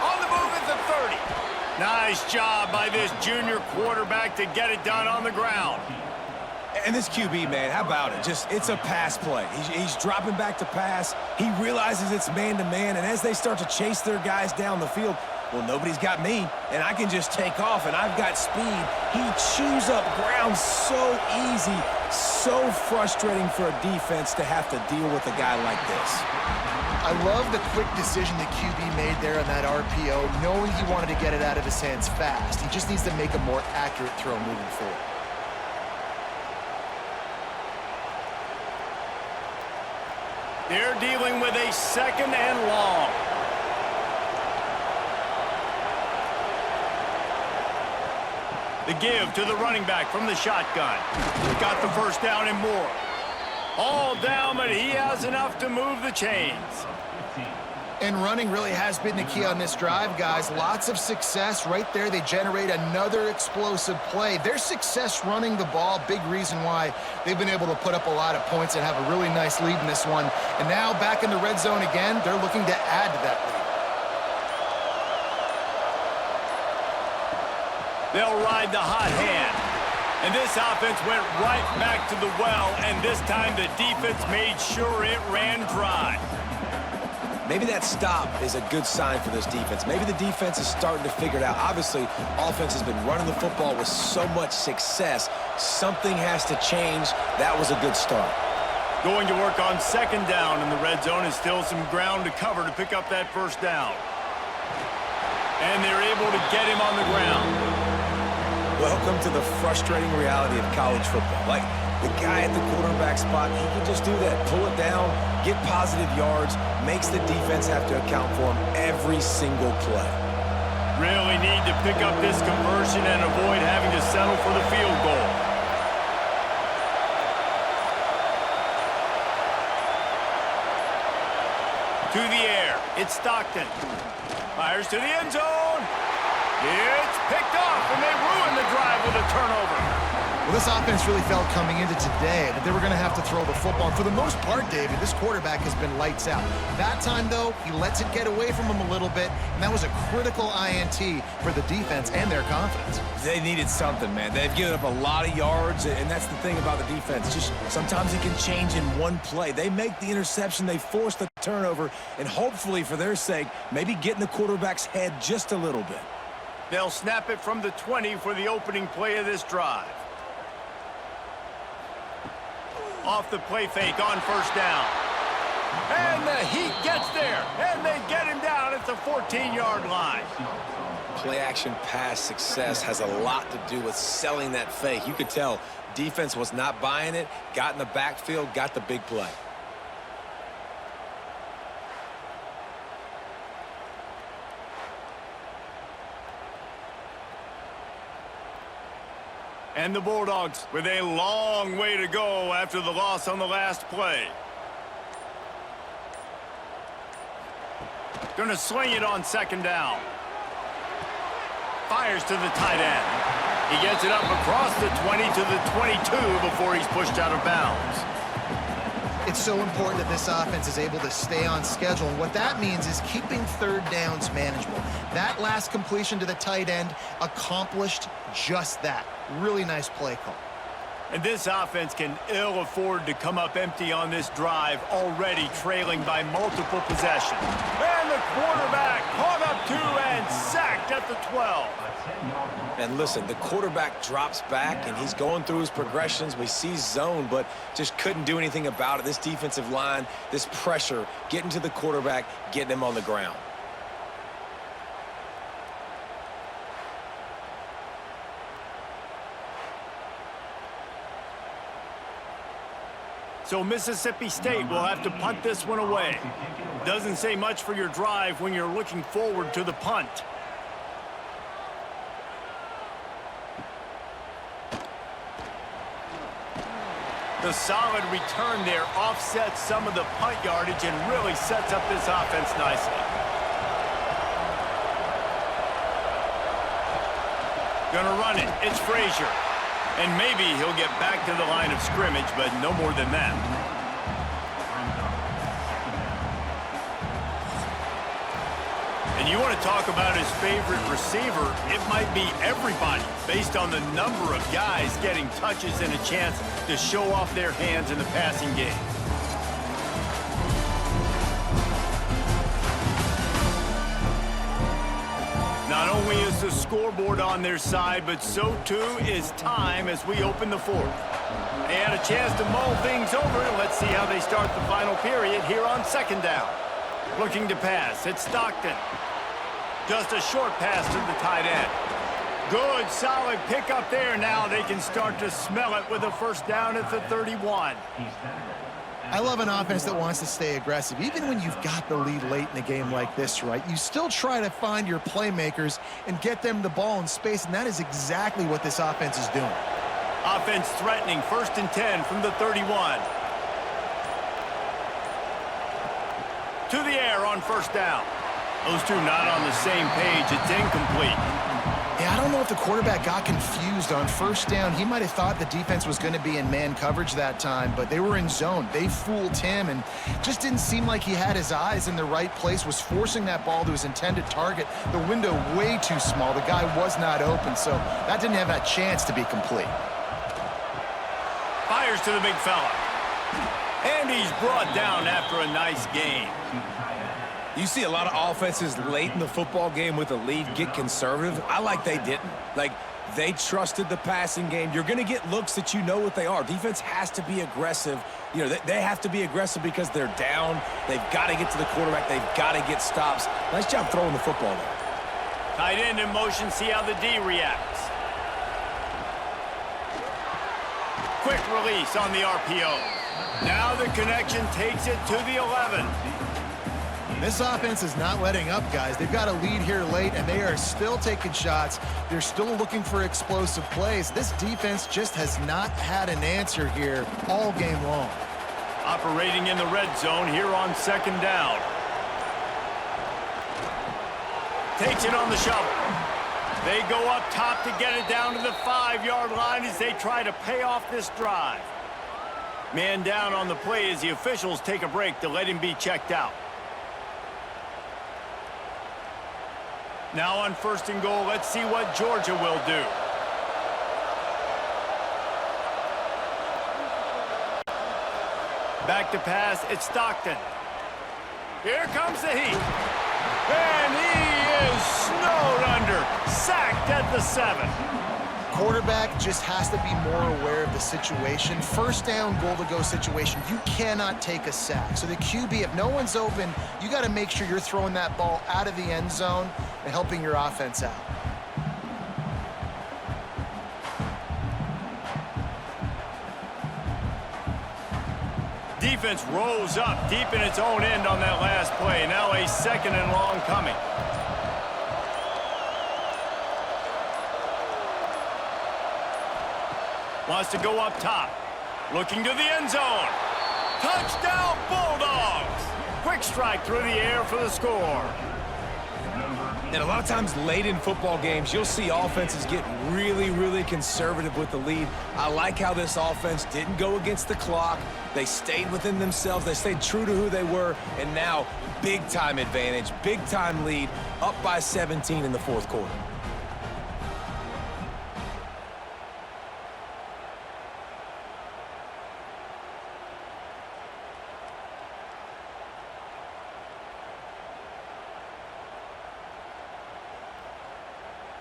On the move at the 30. Nice job by this junior quarterback to get it done on the ground. And this QB, man, how about it? It's a pass play. He's dropping back to pass. He realizes it's man-to-man, and as they start to chase their guys down the field, well, nobody's got me, and I can just take off, and I've got speed. He chews up ground so easy, so frustrating for a defense to have to deal with a guy like this. I love the quick decision the QB made there on that RPO, knowing he wanted to get it out of his hands fast. He just needs to make a more accurate throw moving forward. They're dealing with a 2nd and long. The give to the running back from the shotgun. Got the first down and more. All down, but he has enough to move the chains. And running really has been the key on this drive, guys. Lots of success right there. They generate another explosive play. Their success running the ball, big reason why they've been able to put up a lot of points and have a really nice lead in this one. And now back in the red zone again, they're looking to add to that lead. They'll ride the hot hand. And this offense went right back to the well, and this time the defense made sure it ran dry. Maybe that stop is a good sign for this defense. Maybe the defense is starting to figure it out. Obviously, offense has been running the football with so much success. Something has to change. That was a good start. Going to work on 2nd down in the red zone is still some ground to cover to pick up that first down. And they're able to get him on the ground. Welcome to the frustrating reality of college football. Like, the guy at the quarterback spot, he can just do that. Pull it down, get positive yards, makes the defense have to account for him every single play. Really need to pick up this conversion and avoid having to settle for the field goal. To the air, it's Stockton. Fires to the end zone. It's picked off, and they ruin the drive with a turnover. Well, this offense really felt coming into today that they were going to have to throw the football. And for the most part, David, this quarterback has been lights out. That time, though, he lets it get away from him a little bit, and that was a critical INT for the defense and their confidence. They needed something, man. They've given up a lot of yards, and that's the thing about the defense. Just sometimes it can change in one play. They make the interception, they force the turnover, and hopefully, for their sake, maybe get in the quarterback's head just a little bit. They'll snap it from the 20 for the opening play of this drive. Off the play fake on first down. And the heat gets there, and they get him down at the 14-yard line. Play-action pass success has a lot to do with selling that fake. You could tell defense was not buying it, got in the backfield, got the big play. And the Bulldogs with a long way to go after the loss on the last play. Going to swing it on 2nd down. Fires to the tight end. He gets it up across the 20 to the 22 before he's pushed out of bounds. It's so important that this offense is able to stay on schedule, and what that means is keeping 3rd downs manageable. That last completion to the tight end accomplished just that. Really nice play call. And this offense can ill afford to come up empty on this drive, already trailing by multiple possessions. And the quarterback caught up to and and sacked at the 12. And listen, the quarterback drops back, and he's going through his progressions. We see zone, but just couldn't do anything about it. This defensive line, this pressure, getting to the quarterback, getting him on the ground. So Mississippi State will have to punt this one away. Doesn't say much for your drive when you're looking forward to the punt. The solid return there offsets some of the punt yardage and really sets up this offense nicely. Gonna run it. It's Frazier. And maybe he'll get back to the line of scrimmage, but no more than that. And you want to talk about his favorite receiver, it might be everybody based on the number of guys getting touches and a chance to show off their hands in the passing game. Not only is the scoreboard on their side, but so too is time as we open the fourth. They had a chance to mull things over. Let's see how they start the final period here on second down. Looking to pass. It's Stockton. Just a short pass to the tight end. Good, solid pickup there. Now they can start to smell it with a first down at the 31. I love an offense that wants to stay aggressive. Even when you've got the lead late in a game like this, right, you still try to find your playmakers and get them the ball in space, and that is exactly what this offense is doing. Offense threatening, 1st and 10 from the 31. To the air on first down. Those two not on the same page. It's incomplete. Yeah, I don't know if the quarterback got confused on first down. He might have thought the defense was going to be in man coverage that time, but they were in zone. They fooled him and just didn't seem like he had his eyes in the right place, was forcing that ball to his intended target. The window way too small. The guy was not open, so that didn't have that chance to be complete. Fires to the big fella. And he's brought down after a nice gain. You see a lot of offenses late in the football game with a lead get conservative. I like they didn't. Like, they trusted the passing game. You're going to get looks that you know what they are. Defense has to be aggressive. You know, they have to be aggressive because they're down. They've got to get to the quarterback. They've got to get stops. Nice job throwing the football there. Tight end in motion. See how the D reacts. Quick release on the RPO. Now the connection takes it to the 11. This offense is not letting up, guys. They've got a lead here late, and they are still taking shots. They're still looking for explosive plays. This defense just has not had an answer here all game long. Operating in the red zone here on second down. Takes it on the shovel. They go up top to get it down to the 5-yard line as they try to pay off this drive. Man down on the play as the officials take a break to let him be checked out. Now on 1st and goal, let's see what Georgia will do. Back to pass, it's Stockton. Here comes the heat. And he is snowed under, sacked at the 7. Quarterback just has to be more aware of the situation. First down, goal-to-go situation, you cannot take a sack. So the QB, if no one's open, you got to make sure you're throwing that ball out of the end zone and helping your offense out. Defense rolls up deep in its own end on that last play. Now a 2nd and long coming. Wants to go up top. Looking to the end zone. Touchdown, Bulldogs! Quick strike through the air for the score. And a lot of times late in football games, you'll see offenses get really, really conservative with the lead. I like how this offense didn't go against the clock. They stayed within themselves. They stayed true to who they were. And now, big-time advantage, big-time lead, up by 17 in the 4th quarter.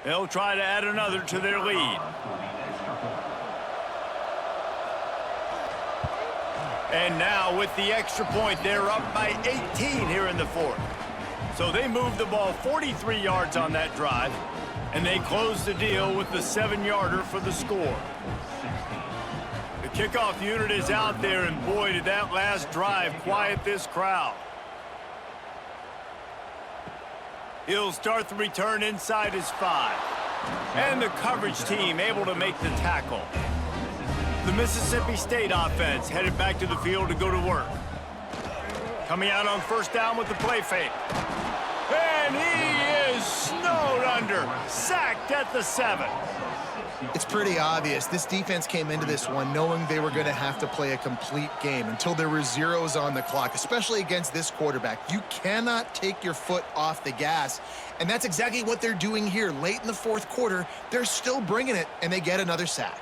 They'll try to add another to their lead. And now with the extra point, they're up by 18 here in the fourth. So they moved the ball 43 yards on that drive, and they closed the deal with the 7-yarder for the score. The kickoff unit is out there, and boy, did that last drive quiet this crowd. He'll start the return inside his 5. And the coverage team able to make the tackle. The Mississippi State offense headed back to the field to go to work. Coming out on first down with the play fake. And he is snowed under. Sacked at the 7. It's pretty obvious. This defense came into this one knowing they were going to have to play a complete game until there were zeros on the clock, especially against this quarterback. You cannot take your foot off the gas, and that's exactly what they're doing here. Late in the fourth quarter, they're still bringing it, and they get another sack.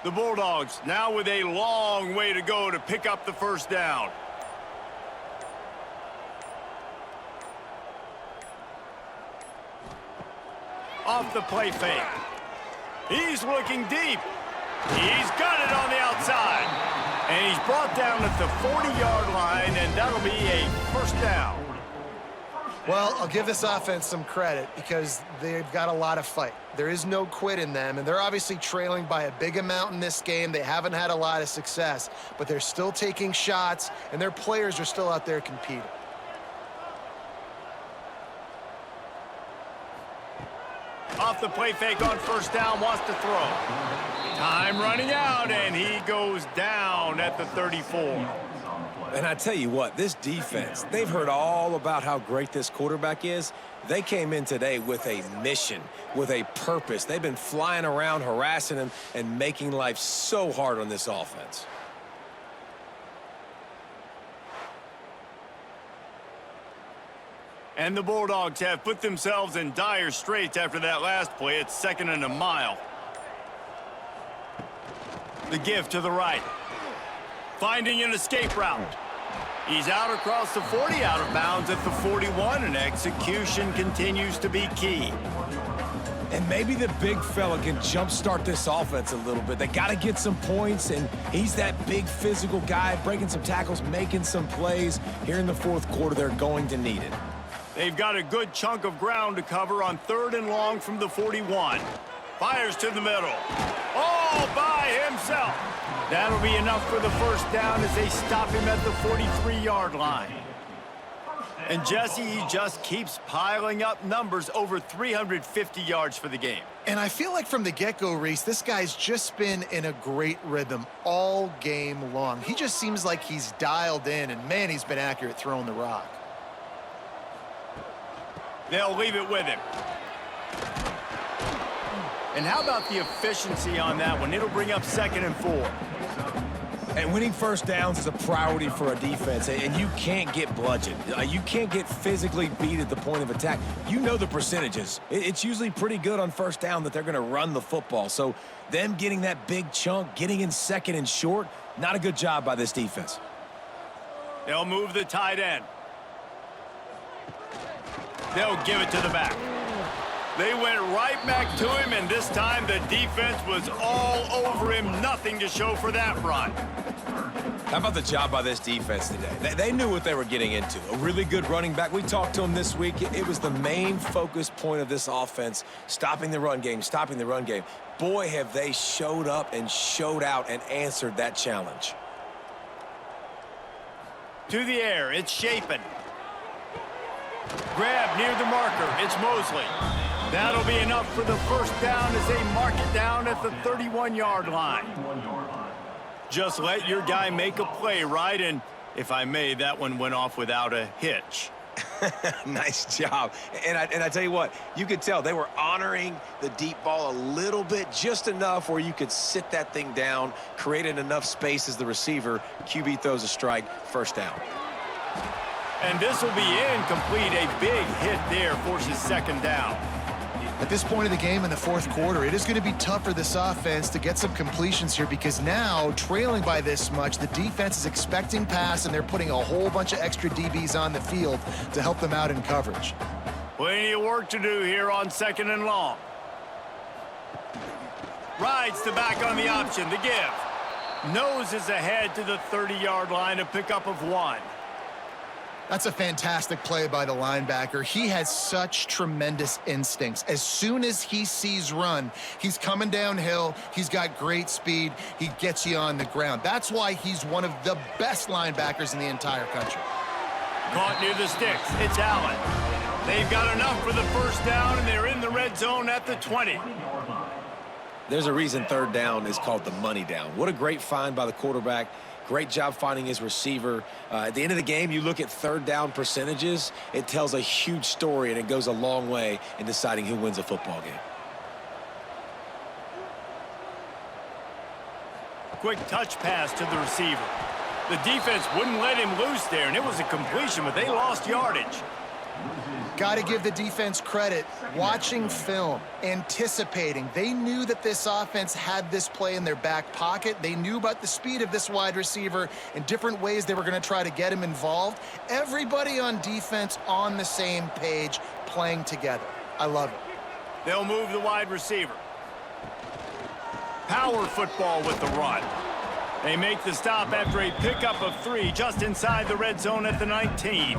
The Bulldogs now with a long way to go to pick up the first down. Off the play fake. He's looking deep. He's got it on the outside. And he's brought down at the 40-yard line, and that'll be a first down. Well, I'll give this offense some credit because they've got a lot of fight. There is no quit in them, and they're obviously trailing by a big amount in this game. They haven't had a lot of success, but they're still taking shots, and their players are still out there competing. Off the play fake on first down, wants to throw. Time running out, and he goes down at the 34. And I tell you what, this defense, they've heard all about how great this quarterback is. They came in today with a mission, with a purpose. They've been flying around, harassing him, and making life so hard on this offense. And the Bulldogs have put themselves in dire straits after that last play. It's 2nd and a mile. The give to the right. Finding an escape route. He's out across the 40, out of bounds at the 41, and execution continues to be key. And maybe the big fella can jumpstart this offense a little bit. They got to get some points, and he's that big physical guy, breaking some tackles, making some plays. Here in the fourth quarter, they're going to need it. They've got a good chunk of ground to cover on 3rd and long from the 41. Fires to the middle. All by himself. That'll be enough for the first down as they stop him at the 43-yard line. And Jesse, he just keeps piling up numbers, over 350 yards for the game. And I feel like from the get-go, Reese, this guy's just been in a great rhythm all game long. He just seems like he's dialed in, and man, he's been accurate throwing the rock. They'll leave it with him. And how about the efficiency on that one? It'll bring up 2nd and 4. And winning first downs is a priority for a defense, and you can't get bludgeoned. You can't get physically beat at the point of attack. You know the percentages. It's usually pretty good on first down that they're going to run the football. So them getting that big chunk, getting in 2nd and short, not a good job by this defense. They'll move the tight end. They'll give it to the back. They went right back to him, and this time the defense was all over him. Nothing to show for that run. How about the job by this defense today? They knew what they were getting into. A really good running back. We talked to him this week. It was the main focus point of this offense, stopping the run game, stopping the run game. Boy, have they showed up and showed out and answered that challenge. To the air, it's Shapen. Grab near the marker, it's Mosley. That'll be enough for the first down as they mark it down at the 31-yard line. Just let your guy make a play, right? And if I may, that one went off without a hitch. Nice job. And I tell you what, you could tell they were honoring the deep ball a little bit, just enough where you could sit that thing down, created enough space as the receiver. QB throws a strike, first down. And this will be incomplete. A big hit there forces 2nd down. At this point of the game in the fourth quarter, it is going to be tough for this offense to get some completions here because now, trailing by this much, the defense is expecting pass, and they're putting a whole bunch of extra DBs on the field to help them out in coverage. Plenty of work to do here on 2nd and long. Rides the back on the option, the give. Noses ahead to the 30-yard line, a pickup of 1. That's a fantastic play by the linebacker. He has such tremendous instincts. As soon as he sees run, he's coming downhill. He's got great speed. He gets you on the ground. That's why he's one of the best linebackers in the entire country. Caught near the sticks. It's Allen. They've got enough for the first down, and they're in the red zone at the 20. There's a reason 3rd down is called the money down. What a great find by the quarterback. Great job finding his receiver. At the end of the game, you look at 3rd down percentages. It tells a huge story, and it goes a long way in deciding who wins a football game. Quick touch pass to the receiver. The defense wouldn't let him loose there, and it was a completion, but they lost yardage. Got to give the defense credit. Watching film, anticipating. They knew that this offense had this play in their back pocket. They knew about the speed of this wide receiver and different ways they were going to try to get him involved. Everybody on defense on the same page, playing together. I love it. They'll move the wide receiver. Power football with the run. They make the stop after a pickup of 3 just inside the red zone at the 19.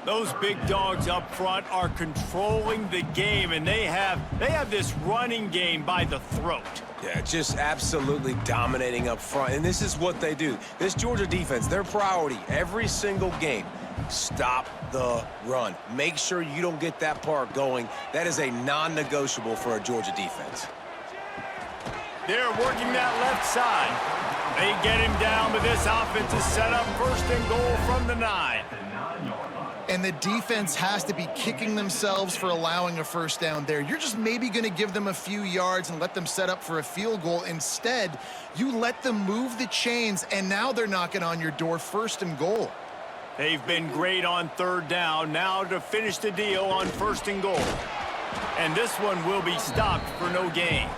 Those big dogs up front are controlling the game, and they have this running game by the throat. Yeah, just absolutely dominating up front, and this is what they do. This Georgia defense, their priority every single game, stop the run. Make sure you don't get that part going. That is a non-negotiable for a Georgia defense. They're working that left side. They get him down, but this offense is set up 1st and goal from the 9. And the defense has to be kicking themselves for allowing a first down there. You're just maybe going to give them a few yards and let them set up for a field goal. Instead, you let them move the chains, and now they're knocking on your door 1st and goal. They've been great on 3rd down. Now to finish the deal on 1st and goal. And this one will be stopped for no gain.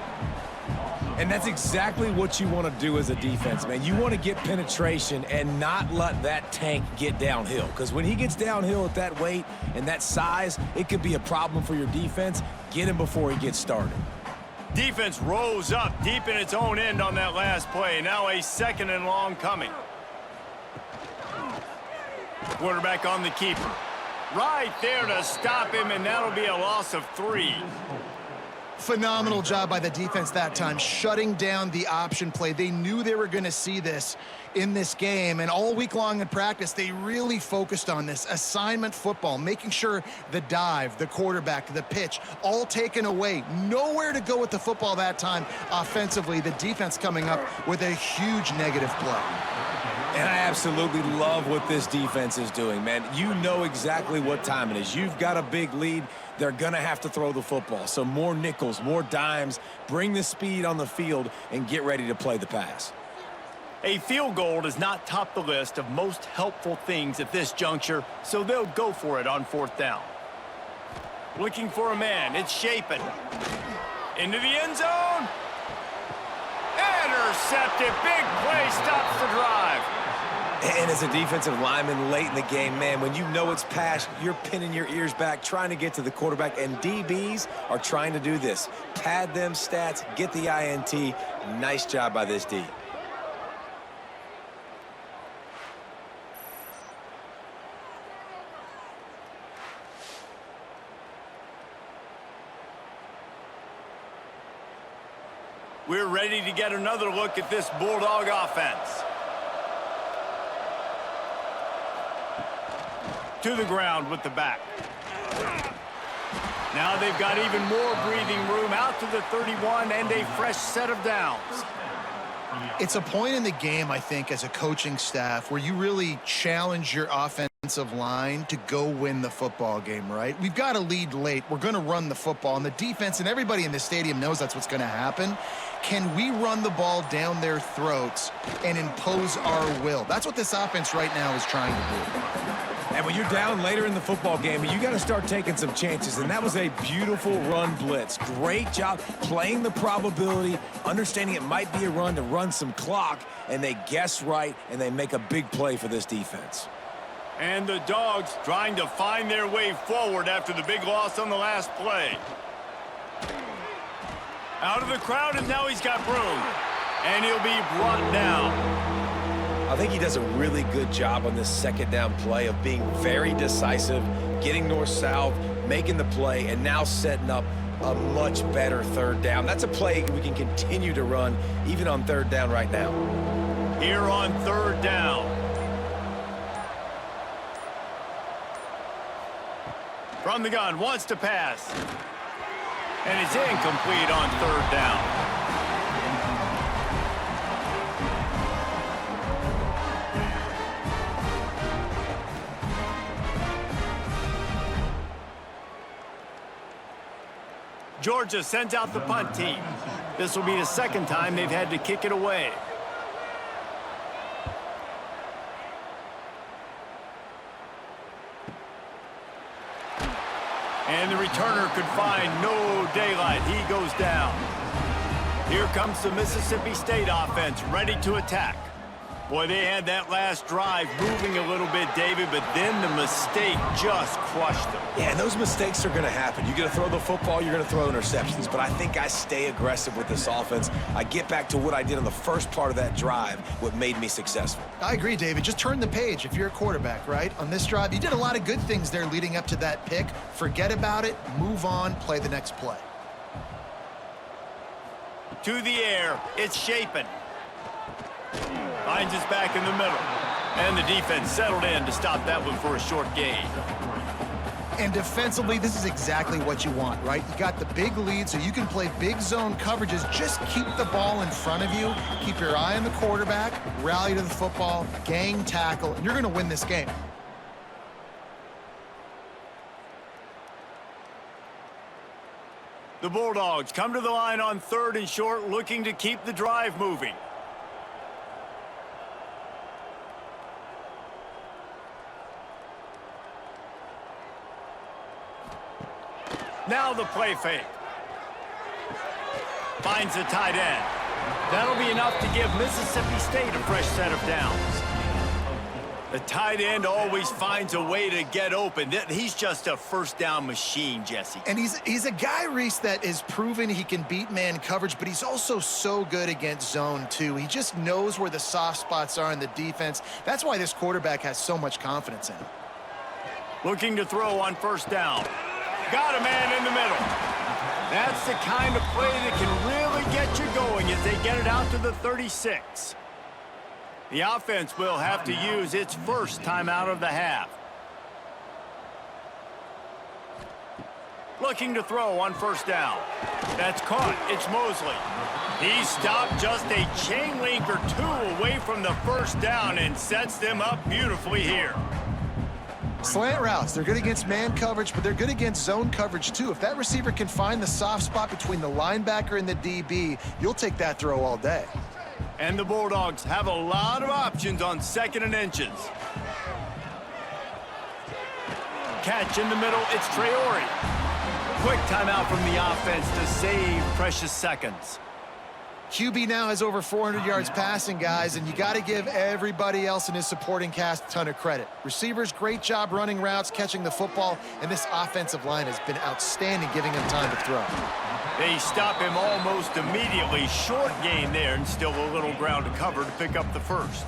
And that's exactly what you want to do as a defense, man. You want to get penetration and not let that tank get downhill. Because when he gets downhill at that weight and that size, it could be a problem for your defense. Get him before he gets started. Defense rose up deep in its own end on that last play. Now a 2nd and long coming. Quarterback on the keeper. Right there to stop him, and that'll be a loss of 3. Phenomenal job by the defense that time, shutting down the option play. They knew they were going to see this in this game, and all week long in practice, they really focused on this assignment football, making sure the dive, the quarterback, the pitch, all taken away. Nowhere to go with the football that time offensively. The defense coming up with a huge negative play. And I absolutely love what this defense is doing, man. You know exactly what time it is. You've got a big lead. They're going to have to throw the football. So more nickels, more dimes, bring the speed on the field, and get ready to play the pass. A field goal does not top the list of most helpful things at this juncture, so they'll go for it on 4th down. Looking for a man. It's Shapen. Into the end zone. Intercepted. Big play stops the drive. And as a defensive lineman late in the game, man, when you know it's past, you're pinning your ears back, trying to get to the quarterback, and DBs are trying to do this. Pad them stats, get the INT. Nice job by this D. We're ready to get another look at this Bulldog offense. To the ground with the back. Now they've got even more breathing room out to the 31 and a fresh set of downs. It's a point in the game, I think, as a coaching staff where you really challenge your offensive line to go win the football game, right? We've got a lead late. We're going to run the football, and the defense and everybody in the stadium knows that's what's going to happen. Can we run the ball down their throats and impose our will? That's what this offense right now is trying to do. And when you're down later in the football game, you got to start taking some chances, and that was a beautiful run blitz. Great job playing the probability, understanding it might be a run to run some clock, and they guess right, and they make a big play for this defense. And the Dogs trying to find their way forward after the big loss on the last play. Out of the crowd, and now he's got room. And he'll be brought down. I think he does a really good job on this second down play of being very decisive, getting north-south, making the play, and now setting up a much better third down. That's a play we can continue to run even on third down right now. Here on third down. From the gun, wants to pass. And it's incomplete on third down. Georgia sends out the punt team. This will be the second time they've had to kick it away. And the returner could find no daylight. He goes down. Here comes the Mississippi State offense ready to attack. Boy, they had that last drive moving a little bit, David, but then the mistake just crushed them. Yeah, and those mistakes are going to happen. You're going to throw the football, you're going to throw interceptions, but I think I stay aggressive with this offense. I get back to what I did on the first part of that drive, what made me successful. I agree, David. Just turn the page if you're a quarterback, right? On this drive, you did a lot of good things there leading up to that pick. Forget about it, move on, play the next play. To the air, it's Shapen. Finds his back in the middle. And the defense settled in to stop that one for a short gain. And defensively, this is exactly what you want, right? You got the big lead, so you can play big zone coverages. Just keep the ball in front of you. Keep your eye on the quarterback, rally to the football, gang tackle, and you're going to win this game. The Bulldogs come to the line on third and short, looking to keep the drive moving. Now the play fake. Finds the tight end. That'll be enough to give Mississippi State a fresh set of downs. The tight end always finds a way to get open. He's just a first down machine, Jesse. And he's a guy, Reese, that is proven he can beat man coverage, but he's also so good against zone, too. He just knows where the soft spots are in the defense. That's why this quarterback has so much confidence in him. Looking to throw on first down. Got a man in the middle. That's the kind of play that can really get you going as they get it out to the 36. The offense will have to use its first timeout of the half. Looking to throw on first down. That's caught. It's Mosley. He stopped just a chain link or two away from the first down and sets them up beautifully here. Slant routes, they're good against man coverage, but they're good against zone coverage too. If that receiver can find the soft spot between the linebacker and the DB, you'll take that throw all day. And the Bulldogs have a lot of options on second and inches. Catch in the middle, it's Traore. Quick timeout from the offense to save precious seconds. QB now has over 400 yards passing, guys, and you got to give everybody else in his supporting cast a ton of credit. Receivers, great job running routes, catching the football, and this offensive line has been outstanding giving him time to throw. They stop him almost immediately. Short gain there, and still a little ground to cover to pick up the first.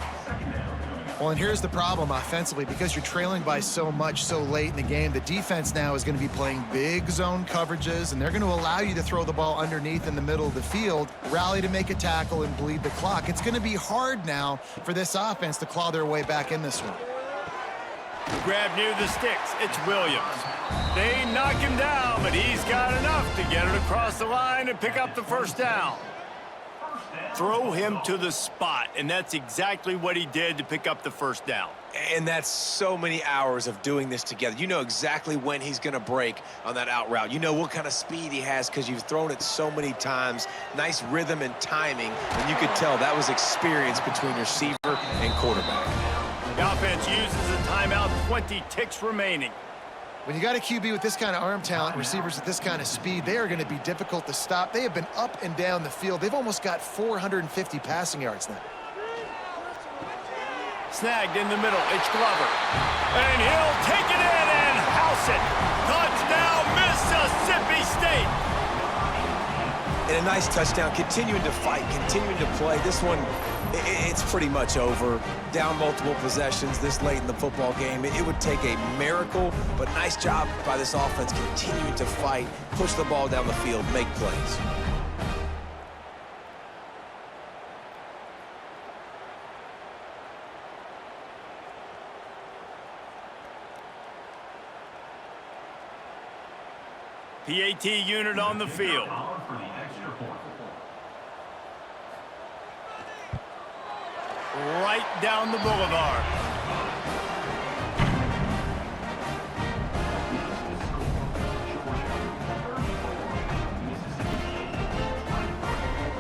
Well, and here's the problem offensively. Because you're trailing by so much so late in the game, the defense now is going to be playing big zone coverages, and they're going to allow you to throw the ball underneath in the middle of the field, rally to make a tackle, and bleed the clock. It's going to be hard now for this offense to claw their way back in this one. Grab near the sticks. It's Williams. They knock him down, but he's got enough to get it across the line and pick up the first down. Throw him to the spot, and that's exactly what he did to pick up the first down. And that's so many hours of doing this together. You know exactly when he's going to break on that out route. You know what kind of speed he has because you've thrown it so many times. Nice rhythm and timing, and you could tell that was experience between receiver and quarterback. The offense uses a timeout, 20 ticks remaining. When you got a QB with this kind of arm talent, receivers with this kind of speed, they are going to be difficult to stop. They have been up and down the field. They've almost got 450 passing yards now. Snagged in the middle, it's Glover. And he'll take it in and house it. Touchdown, Mississippi State. And a nice touchdown, continuing to fight, continuing to play. This one, it's pretty much over. Down multiple possessions this late in the football game. It would take a miracle, but nice job by this offense continuing to fight, push the ball down the field, make plays. PAT unit on the field. For the extra point. Right down the boulevard.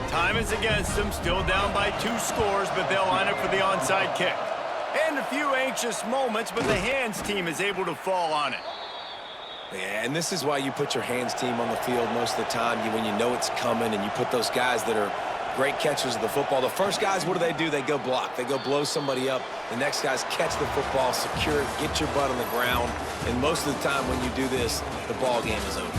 Time is against them, still down by 2 scores, but they'll line up for the onside kick. And a few anxious moments, but the hands team is able to fall on it. Yeah, and this is why you put your hands team on the field most of the time when you know it's coming, and you put those guys that are great catchers of the football. The first guys, what do? They go block. They go blow somebody up. The next guys catch the football, secure it, get your butt on the ground. And most of the time when you do this, the ball game is over.